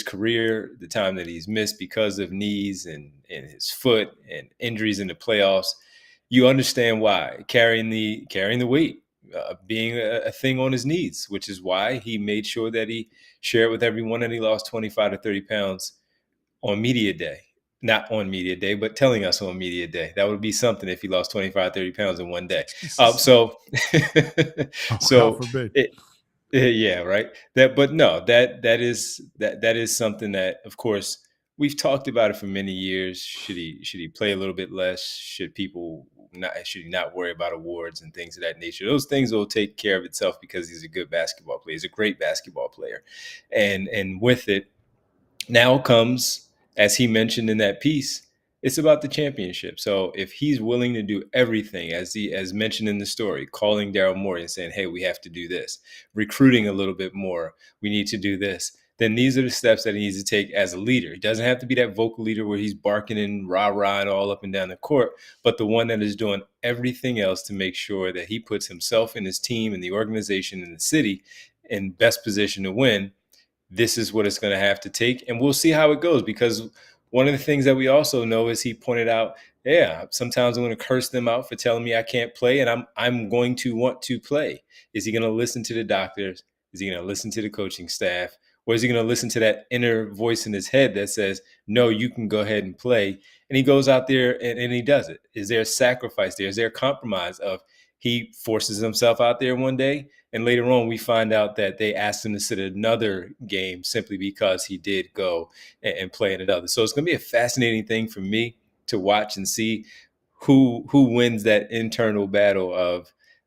career, the time that he's missed because of knees and his foot and injuries in the playoffs, you understand why carrying the weight, being a thing on his knees, which is why he made sure that he shared with everyone that he lost 25 to 30 pounds on media day. Not on media day, but telling us on media day. That would be something if he lost 25, 30 pounds in one day. So yeah, right. That is something that, of course, we've talked about it for many years. Should he play a little bit less? Should he not worry about awards and things of that nature? Those things will take care of itself because he's a good basketball player. He's a great basketball player. And with it now comes, as he mentioned in that piece, it's about the championship. So if he's willing to do everything, as mentioned in the story, calling Daryl Morey and saying, "Hey, we have to do this," recruiting a little bit more, we need to do this, then these are the steps that he needs to take as a leader. He doesn't have to be that vocal leader where he's barking and rah-rah and all up and down the court, but the one that is doing everything else to make sure that he puts himself and his team and the organization and the city in best position to win. This is what it's going to have to take, and we'll see how it goes, because one of the things that we also know is he pointed out, sometimes I'm going to curse them out for telling me I can't play, and I'm going to want to play. Is he going to listen to the doctors? Is he going to listen to the coaching staff? Or is he going to listen to that inner voice in his head that says, "No, you can go ahead and play"? And he goes out there and he does it. Is there a sacrifice there? Is there a compromise of, he forces himself out there one day, and later on we find out that they asked him to sit another game simply because he did go and play in another. So it's going to be a fascinating thing for me to watch and see who wins that internal battle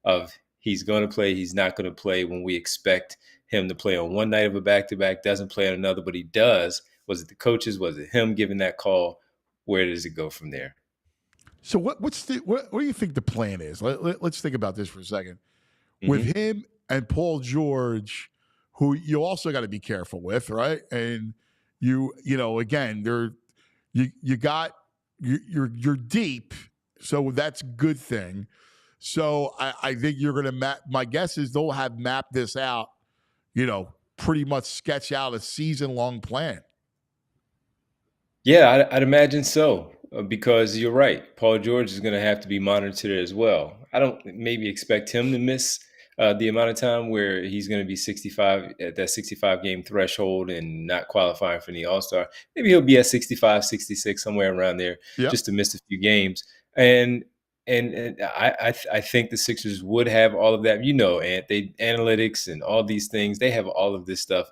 of he's going to play, he's not going to play, when we expect him to play on one night of a back-to-back, doesn't play on another, but he does. Was it the coaches? Was it him giving that call? Where does it go from there? So what do you think the plan is? Let's think about this for a second. With him and Paul George, who you also got to be careful with, right? And you know, again, you're deep, so that's a good thing. So I think you're going to my guess is they'll have mapped this out, you know, pretty much sketch out a season-long plan. Yeah, I'd imagine so, because you're right. Paul George is going to have to be monitored as well. I don't maybe expect him to miss the amount of time where he's going to be 65 at that 65 game threshold and not qualifying for the All-Star. Maybe he'll be at 65, 66, somewhere around there, just to miss a few games. And I think the Sixers would have all of that, you know, and they analytics and all these things, they have all of this stuff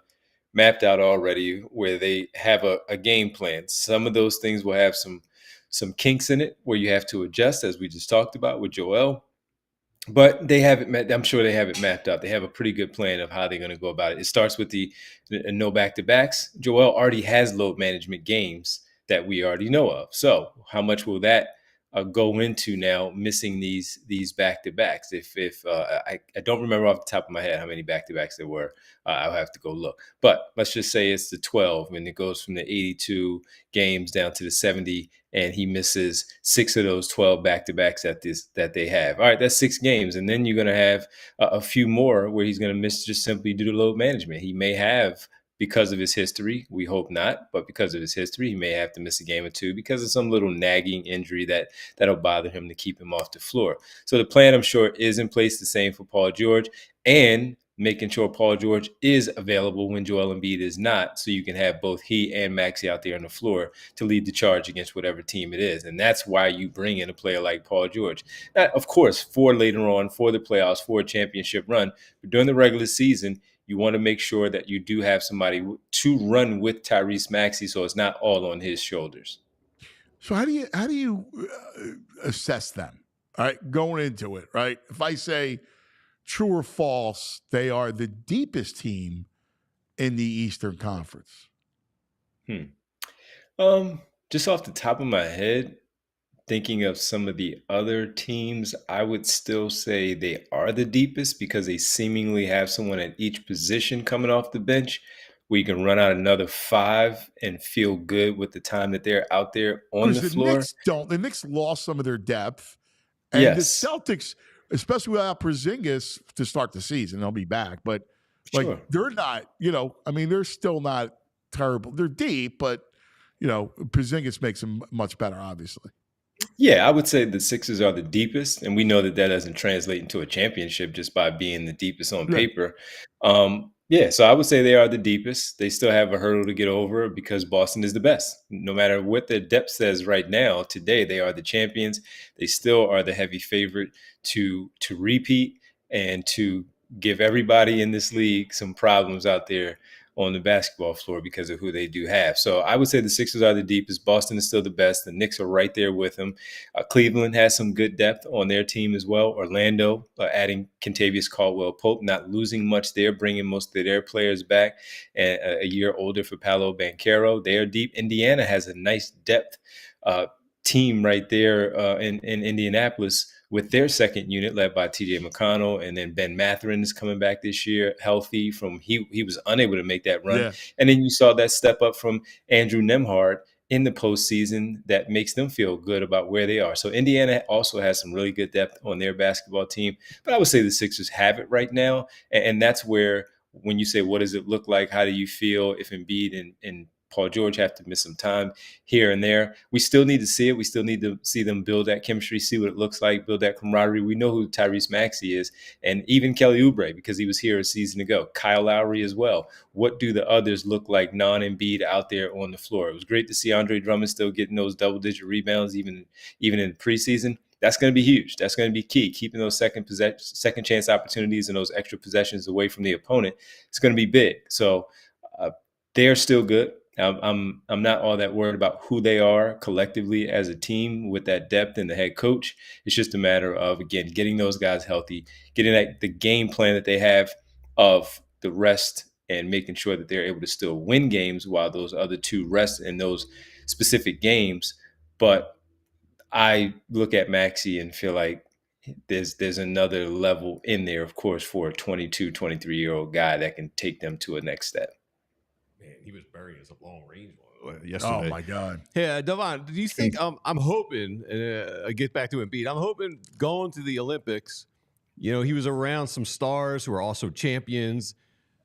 mapped out already where they have a game plan. Some of those things will have some kinks in it where you have to adjust, as we just talked about with Joel. But they have it. I'm sure they have it mapped out. They have a pretty good plan of how they're going to go about it. It starts with the no back-to-backs. Joel already has load management games that we already know of. So how much will that go into now missing these back-to-backs? If I don't remember off the top of my head how many back-to-backs there were. I'll have to go look. But let's just say it's the 12, and it goes from the 82 games down to the 70, and he misses 6 of those 12 back-to-backs that they have. All right, that's 6 games, and then you're going to have a few more where he's going to miss just simply due to load management. He may have, because of his history, we hope not, but because of his history, he may have to miss a game or two because of some little nagging injury that'll bother him to keep him off the floor. So the plan, I'm sure, is in place, the same for Paul George, and making sure Paul George is available when Joel Embiid is not, so you can have both he and Maxey out there on the floor to lead the charge against whatever team it is. And that's why you bring in a player like Paul George. Now, of course, for later on, for the playoffs, for a championship run, but during the regular season, you want to make sure that you do have somebody to run with Tyrese Maxey, so it's not all on his shoulders. So how do you assess them? All right, going into it, right? If I say true or false, they are the deepest team in the Eastern Conference. Just off the top of my head, thinking of some of the other teams, I would still say they are the deepest because they seemingly have someone at each position coming off the bench where you can run out another 5 and feel good with the time that they're out there on the floor. The Knicks lost some of their depth. And the Celtics, especially without Porzingis to start the season, they'll be back. But they're not, you know, I mean, they're still not terrible. They're deep, but, you know, Porzingis makes them much better, obviously. Yeah, I would say the Sixers are the deepest, and we know that doesn't translate into a championship just by being the deepest on paper. So I would say they are the deepest. They still have a hurdle to get over because Boston is the best. No matter what their depth says right now, today they are the champions. They still are the heavy favorite to repeat and to give everybody in this league some problems out there on the basketball floor because of who they do have. So I would say the Sixers are the deepest. Boston is still the best. The Knicks are right there with them. Cleveland has some good depth on their team as well. Orlando, adding Kentavious Caldwell-Pope, not losing much there, bringing most of their players back. And a year older for Paolo Banchero. They are deep. Indiana has a nice depth team right there in Indianapolis with their second unit led by TJ McConnell, and then Ben Mathurin is coming back this year healthy from he was unable to make that run. Yeah. And then you saw that step up from Andrew Nembhard in the postseason that makes them feel good about where they are. So Indiana also has some really good depth on their basketball team. But I would say the Sixers have it right now. And that's where, when you say, what does it look like? How do you feel if Embiid and Paul George have to miss some time here and there? We still need to see it. We still need to see them build that chemistry, see what it looks like, build that camaraderie. We know who Tyrese Maxey is, and even Kelly Oubre, because he was here a season ago. Kyle Lowry as well. What do the others look like non-Embiid out there on the floor? It was great to see Andre Drummond still getting those double-digit rebounds even in preseason. That's going to be huge. That's going to be key. Keeping those second chance opportunities and those extra possessions away from the opponent, it's going to be big. So they're still good. I'm not all that worried about who they are collectively as a team with that depth and the head coach. It's just a matter of, again, getting those guys healthy, getting the game plan that they have of the rest, and making sure that they're able to still win games while those other two rest in those specific games. But I look at Maxey and feel like there's another level in there, of course, for a 22, 23-year-old guy that can take them to a next step. Man, he was burying us a long range yesterday. Oh my God! Yeah, Devon, do you think? I'm hoping. I get back to Embiid. I'm hoping going to the Olympics. You know, he was around some stars who are also champions.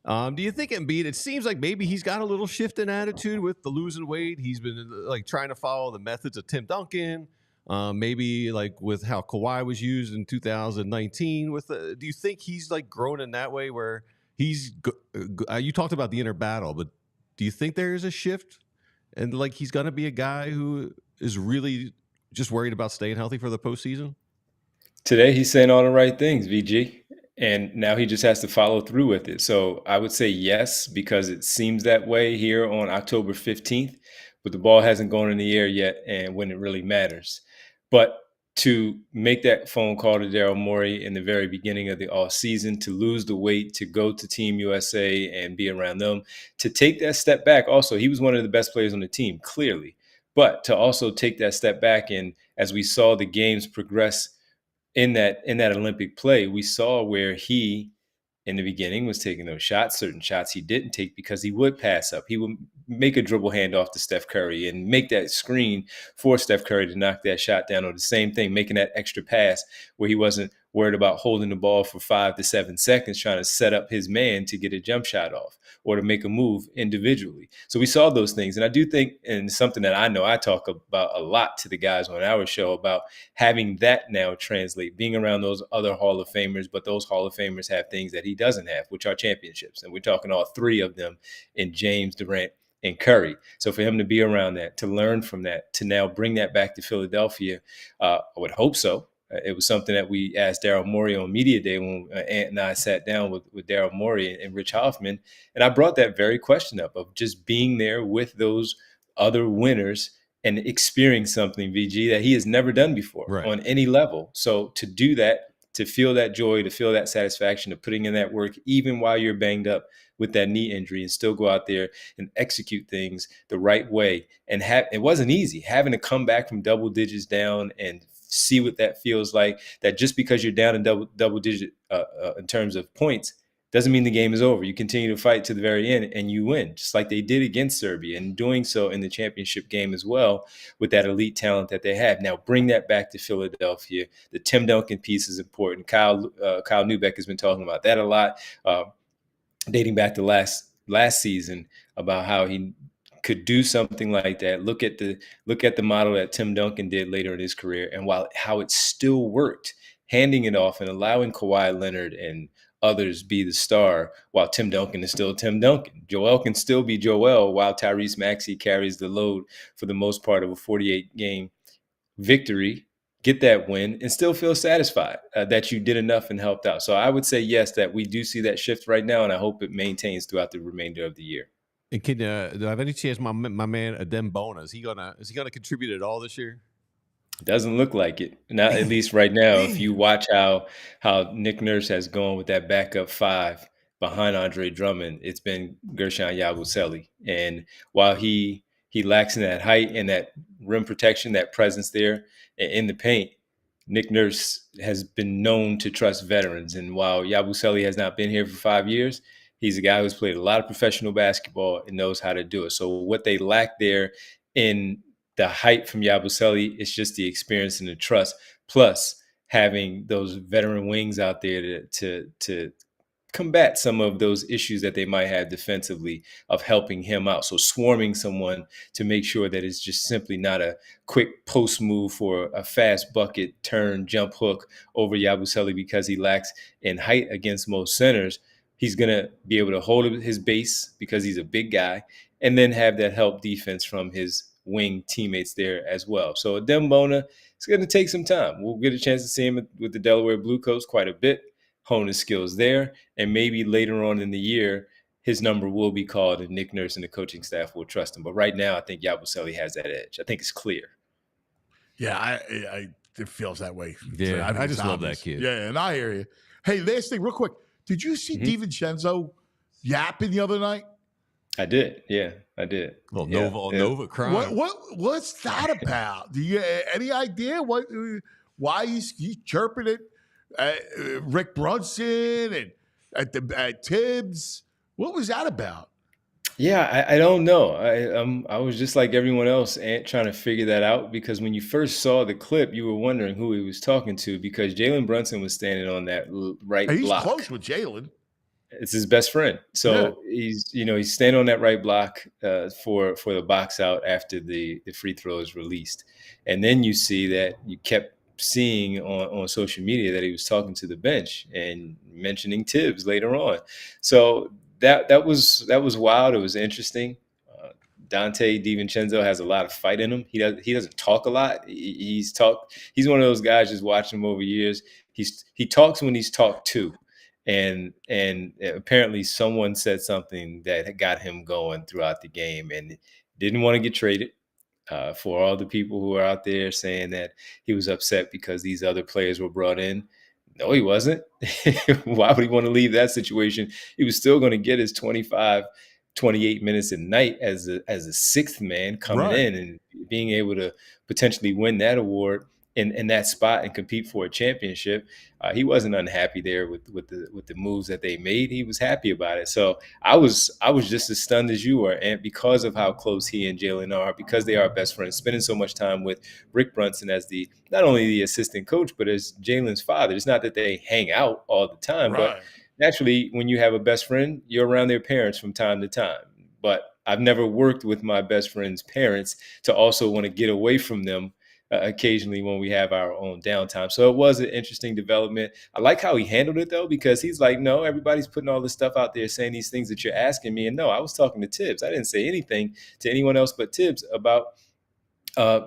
Do you think Embiid? It seems like maybe he's got a little shift in attitude with the losing weight. He's been like trying to follow the methods of Tim Duncan. Maybe like with how Kawhi was used in 2019. Do you think he's like grown in that way where he's? You talked about the inner battle, but do you think there is a shift, and like he's going to be a guy who is really just worried about staying healthy for the postseason? Today, he's saying all the right things, VG, and now he just has to follow through with it. So I would say yes, because it seems that way here on October 15th, but the ball hasn't gone in the air yet, and when it really matters. But to make that phone call to Daryl Morey in the very beginning of the offseason, to lose the weight, to go to Team USA and be around them, to take that step back. Also, he was one of the best players on the team, clearly, but to also take that step back. And as we saw the games progress in that Olympic play, we saw where he, in the beginning, was taking those shots. Certain shots he didn't take because he would pass up. He would make a dribble handoff to Steph Curry and make that screen for Steph Curry to knock that shot down, or the same thing, making that extra pass where he wasn't worried about holding the ball for 5 to 7 seconds, trying to set up his man to get a jump shot off or to make a move individually. So we saw those things. And I do think, and something that I know I talk about a lot to the guys on our show, about having that now translate, being around those other Hall of Famers, but those Hall of Famers have things that he doesn't have, which are championships. And we're talking all 3 of them in James, Durant, and Curry. So for him to be around that, to learn from that, to now bring that back to Philadelphia, I would hope so. It was something that we asked Daryl Morey on Media Day when Ant and I sat down with Daryl Morey and Rich Hoffman. And I brought that very question up of just being there with those other winners and experiencing something, VG, that he has never done before on any level. So to do that, to feel that joy, to feel that satisfaction of putting in that work, even while you're banged up with that knee injury, and still go out there and execute things the right way. And it wasn't easy having to come back from double digits down and see what that feels like, that just because you're down in double digit in terms of points doesn't mean the game is over. You continue to fight to the very end and you win, just like they did against Serbia, and doing so in the championship game as well with that elite talent that they have. Now bring that back to Philadelphia. The Tim Duncan piece is important. Kyle Neubeck has been talking about that a lot, dating back to last season, about how he could do something like that. Look at the model that Tim Duncan did later in his career, and how it still worked, handing it off and allowing Kawhi Leonard and others be the star while Tim Duncan is still Tim Duncan. Joel can still be Joel while Tyrese Maxey carries the load for the most part of a 48-game victory, get that win, and still feel satisfied that you did enough and helped out. So I would say yes, that we do see that shift right now, and I hope it maintains throughout the remainder of the year. And do I have any chance my man Adem Bona is he gonna contribute at all this year? Doesn't look like it. Not at least right now. If you watch how Nick Nurse has gone with that backup 5 behind Andre Drummond, it's been Gershon Yabusele. And while he lacks in that height and that rim protection, that presence there in the paint, Nick Nurse has been known to trust veterans. And while Yabusele has not been here for 5 years, he's a guy who's played a lot of professional basketball and knows how to do it. So what they lack there in the height from Yabusele, it's just the experience and the trust, plus having those veteran wings out there to combat some of those issues that they might have defensively of helping him out. So swarming someone to make sure that it's just simply not a quick post move for a fast bucket, turn, jump hook over Yabusele because he lacks in height against most centers. He's going to be able to hold his base because he's a big guy, and then have that help defense from his wing teammates there as well. So Dembona, it's going to take some time. We'll get a chance to see him with the Delaware Blue Coats quite a bit, hone his skills there, and maybe later on in the year, his number will be called and Nick Nurse and the coaching staff will trust him. But right now, I think Yabusele has that edge. I think it's clear. Yeah, it feels that way. Yeah, I just love obvious. that kid. Yeah, and I hear you. Hey, last thing, real quick. Did you see DiVincenzo yapping the other night? I did. Yeah, I did. Nova crying. What's that about? Do you any idea why he's chirping at Rick Brunson and at Tibbs? What was that about? Yeah, I don't know. I was just like everyone else trying to figure that out, because when you first saw the clip, you were wondering who he was talking to, because Jalen Brunson was standing on that right block. He's close with Jalen. It's his best friend. So he's standing on that right block for the box out after the free throw is released. And then you see that you kept seeing on social media that he was talking to the bench and mentioning Tibbs later on. So that was wild. It was interesting. Dante DiVincenzo has a lot of fight in him. He doesn't talk a lot. He's one of those guys, just watching him over years. He talks when he's talked to. And apparently someone said something that got him going throughout the game, and didn't want to get traded. For all the people who are out there saying that he was upset because these other players were brought in, no, he wasn't. Why would he want to leave that situation? He was still going to get his 25, 28 minutes a night as a sixth man coming in and being able to potentially win that award in that spot and compete for a championship. He wasn't unhappy there with the moves that they made. He was happy about it. So I was just as stunned as you were, and because of how close he and Jalen are, because they are best friends, spending so much time with Rick Brunson as not only the assistant coach, but as Jalen's father. It's not that they hang out all the time, but naturally, when you have a best friend, you're around their parents from time to time. But I've never worked with my best friend's parents to also want to get away from them occasionally when we have our own downtime. So it was an interesting development. I like how he handled it, though, because he's like, no, everybody's putting all this stuff out there saying these things that you're asking me. And no, I was talking to Tibbs. I didn't say anything to anyone else but Tibbs about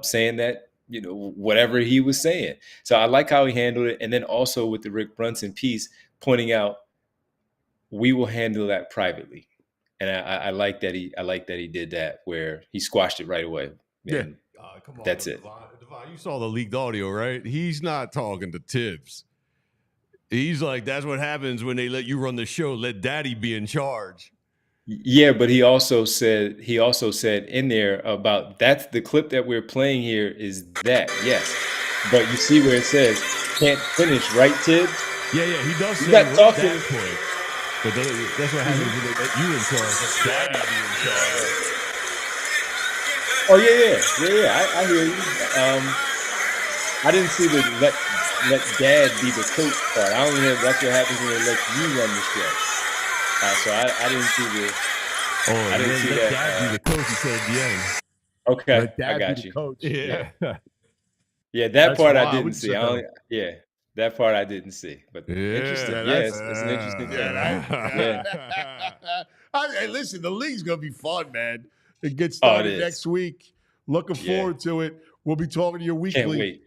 saying that, whatever he was saying. So I like how he handled it. And then also with the Rick Brunson piece, pointing out, we will handle that privately. And I like that he did that, where he squashed it right away. And come on, that's it. Devon, you saw the leaked audio, right? He's not talking to Tibbs. He's like, that's what happens when they let you run the show. Let daddy be in charge. Yeah, but he also said in there about, that's the clip that we're playing here is that, yes. But you see where it says, can't finish, right, Tibbs? Yeah, he does say got talking. that point. But that's what happens when they let you in charge. Let daddy be in charge. Oh, yeah. I hear you. I didn't see the let dad be the coach part. I don't know if that's what happens when they let you run the show. So I didn't see the. I didn't see that. Dad be the coach. He said at the end. Okay, Let dad I got be the you. coach. Yeah, that part I didn't would see. That part I didn't see. But interesting. Yes, it's an interesting thing. Hey, listen, the league's gonna be fun, man. It gets started next week. Looking forward to it. We'll be talking to you weekly. Can't wait.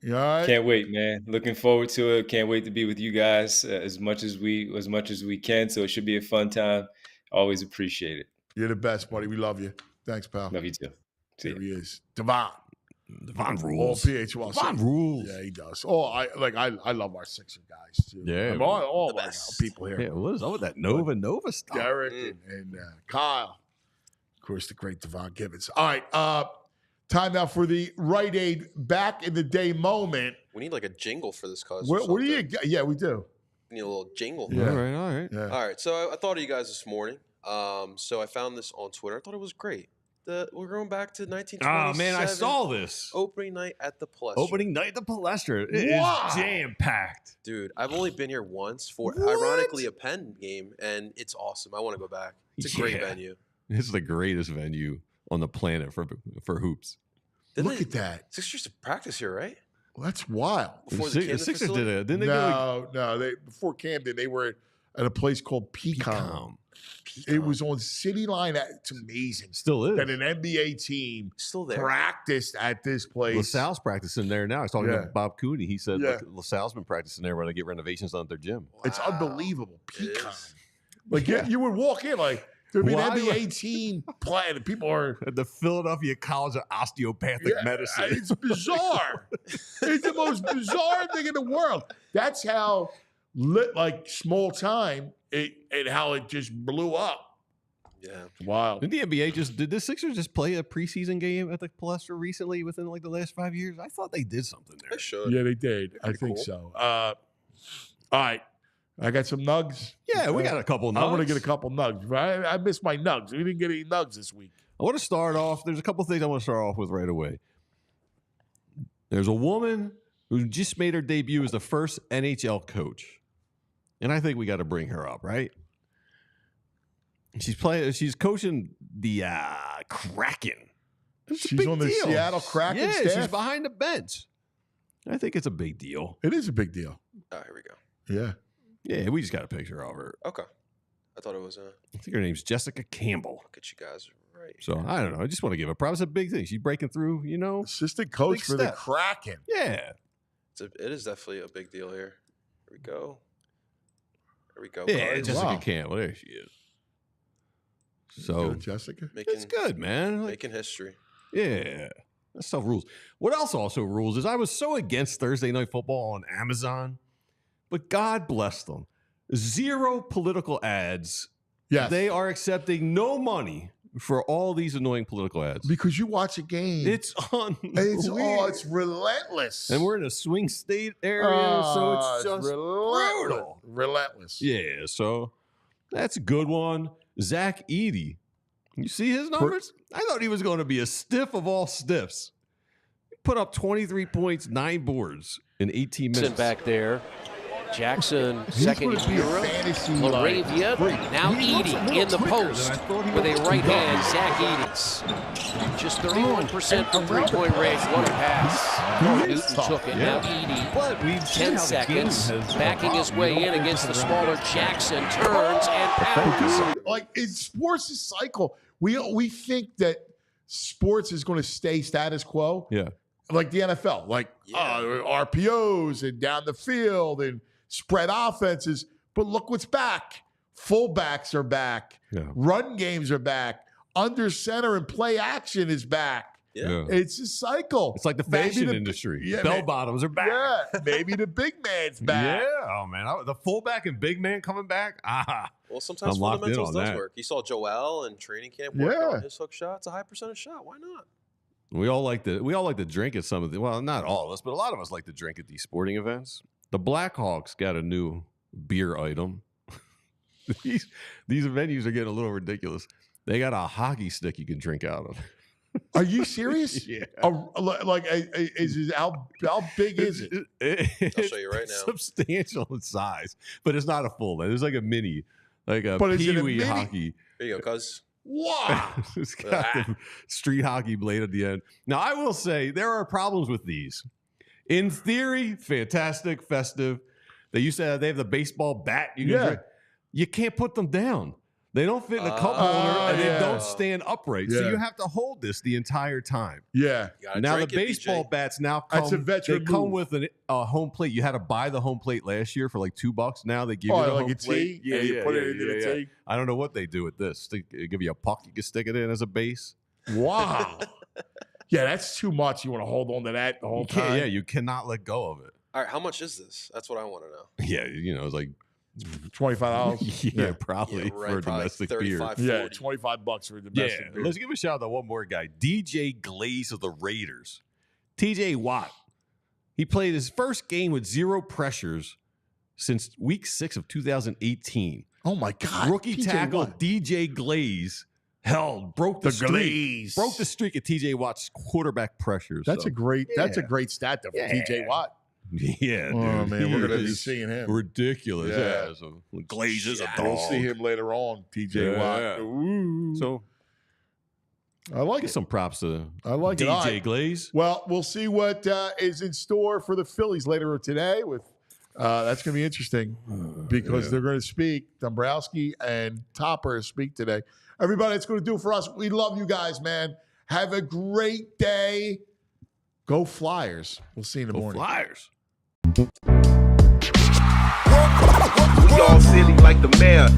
You all right? Can't wait, man. Looking forward to it. Can't wait to be with you guys as much as we can. So it should be a fun time. Always appreciate it. You're the best, buddy. We love you. Thanks, pal. Love you too. See Here you. he is, Devon rules. All PHLY. Devon rules. Yeah, he does. I love our Sixer guys too. Yeah, all my people here. Yeah, what is up with that Nova stuff? Derek and Kyle. Of course, the great Devon Givens. All right, time now for the Rite Aid back in the day moment. We need like a jingle for this, cause. What do you? Yeah, we do. We need a little jingle. Yeah. All right. Yeah. All right. So I thought of you guys this morning. So I found this on Twitter. I thought it was great. We're going back to 1927. Oh, man, I saw this. Opening night at the Palestra. Opening night at the Palestra. It is jam-packed. Dude, I've only been here once for, ironically, a Penn game, and it's awesome. I want to go back. It's a great venue. This is the greatest venue on the planet for hoops. Look at that. Sixers used to practice here, right? Well, that's wild. Before the Camden Sixers facility? did it. Didn't they No. Before Camden, they were at a place called Pecan. It was on City Line. It's amazing. Still is. That an NBA team Still there. practiced at this place. LaSalle's practicing there now. I was talking to Bob Cooney. He said LaSalle's been practicing there when they get renovations on their gym. It's unbelievable. Pecan. Like you would walk in like there'd be an NBA team playing, and people are at the Philadelphia College of Osteopathic Medicine. It's bizarre. It's the most bizarre thing in the world. That's how small time and how it just blew up. Yeah. Wow. Did the NBA did the Sixers just play a preseason game at the Palestra recently within like the last 5 years? I thought they did something there. They should. Yeah, they did. I think so. All right. I got some nugs. Yeah, we got a couple nugs. I want to get a couple nugs. I missed my nugs. We didn't get any nugs this week. I want to start off. There's a couple things I want to start off with right away. There's a woman who just made her debut as the first NHL coach. And I think we got to bring her up, right? She's coaching the Kraken. She's on the Seattle Kraken staff? She's behind the bench. I think it's a big deal. It is a big deal. Oh, here we go. Yeah. Yeah, we just got a picture of her. Okay. I thought it was I think her name's Jessica Campbell. Look at you guys. Right. So, I don't know. I just want to give her props. It's a big thing. She's breaking through, Assistant coach for the Kraken. Yeah. It is definitely a big deal here. Here we go. There we go. Yeah, guys. Jessica Campbell. There she is. So, good, Jessica. It's good, man. Making history. Yeah. That stuff rules. What else also rules is I was so against Thursday Night Football on Amazon, but God bless them. 0 political ads. Yes. They are accepting no money for all these annoying political ads. Because you watch a game. It's unbelievable. It's relentless. And we're in a swing state area, so it's just brutal. Relentless. Yeah, so that's a good one. Zach Edey. You see his numbers? I thought he was going to be a stiff of all stiffs. He put up 23 points, 9 boards in 18 minutes. Back there. Jackson, second hero. Laravia. Now Edey in the post with a right hand. Zach Edey. Just 31% from three-point range. What a pass. Newton took it. Now Edey. 10 seconds. Backing his way in against the smaller Jackson. Turns and powers. Like, in sports is cycle. We think that sports is going to stay status quo. Yeah. Like the NFL. Like RPOs and down the field and spread offenses, but look what's back. Fullbacks are back. Yeah. Run games are back. Under center and play action is back. Yeah. It's a cycle. It's like the fashion industry. Yeah, Bell bottoms are back. Yeah, maybe the big man's back. Yeah, oh man, the fullback and big man coming back. Well, sometimes I'm locked in fundamentals on does that. work. You saw Joel in training camp work on his hook shot. It's a high percentage shot. Why not? We all like to drink at some of the. Well, not all of us, but a lot of us like to drink at these sporting events. The Blackhawks got a new beer item. These venues are getting a little ridiculous. They got a hockey stick you can drink out of. Are you serious? Yeah. How big is it? I'll show you right now. Substantial in size, but it's not a full. There's like a mini, like a But is it a peewee mini? hockey. Here you go, cuz. Wow. It's got the street hockey blade at the end. Now, I will say there are problems with these. In theory, fantastic, festive. They used to have, they have the baseball bat you can drink. You can't put them down. They don't fit in a cup holder and they don't stand upright. So you have to hold this the entire time. Yeah. Now the baseball bats now come. That's a veteran they come move. with a home plate. You had to buy the home plate last year for like $2. Now they give you the like home a plate. tee? You put it into the tee? I don't know what they do with this. They give you a puck. You can stick it in as a base. Wow. Yeah, that's too much. You want to hold on to that the whole time? Yeah, you cannot let go of it. All right, how much is this? That's what I want to know. Yeah, it's like $25. yeah, probably for a domestic beer. Yeah, $25 for a domestic beer. Let's give a shout out to one more guy, DJ Glaze of the Raiders. TJ Watt. He played his first game with 0 pressures since week 6 of 2018. Oh my God! Rookie TJ tackle Watt. DJ Glaze broke the streak. Glaze. Broke the streak of TJ Watt's quarterback pressures. That's a great stat though for TJ Watt. Yeah, oh dude. man, we're gonna be He is seeing him. ridiculous. Yeah. So Glaze is a dog. We'll see him later on. TJ Watt. Ooh. So I like it. Some props to DJ DJ Glaze. Well, we'll see what is in store for the Phillies later today with That's going to be interesting because they're going to speak. Dombrowski and Topper speak today. Everybody, that's going to do it for us. We love you guys, man. Have a great day. Go Flyers. We'll see you in the morning. Flyers. We all silly like the mayor.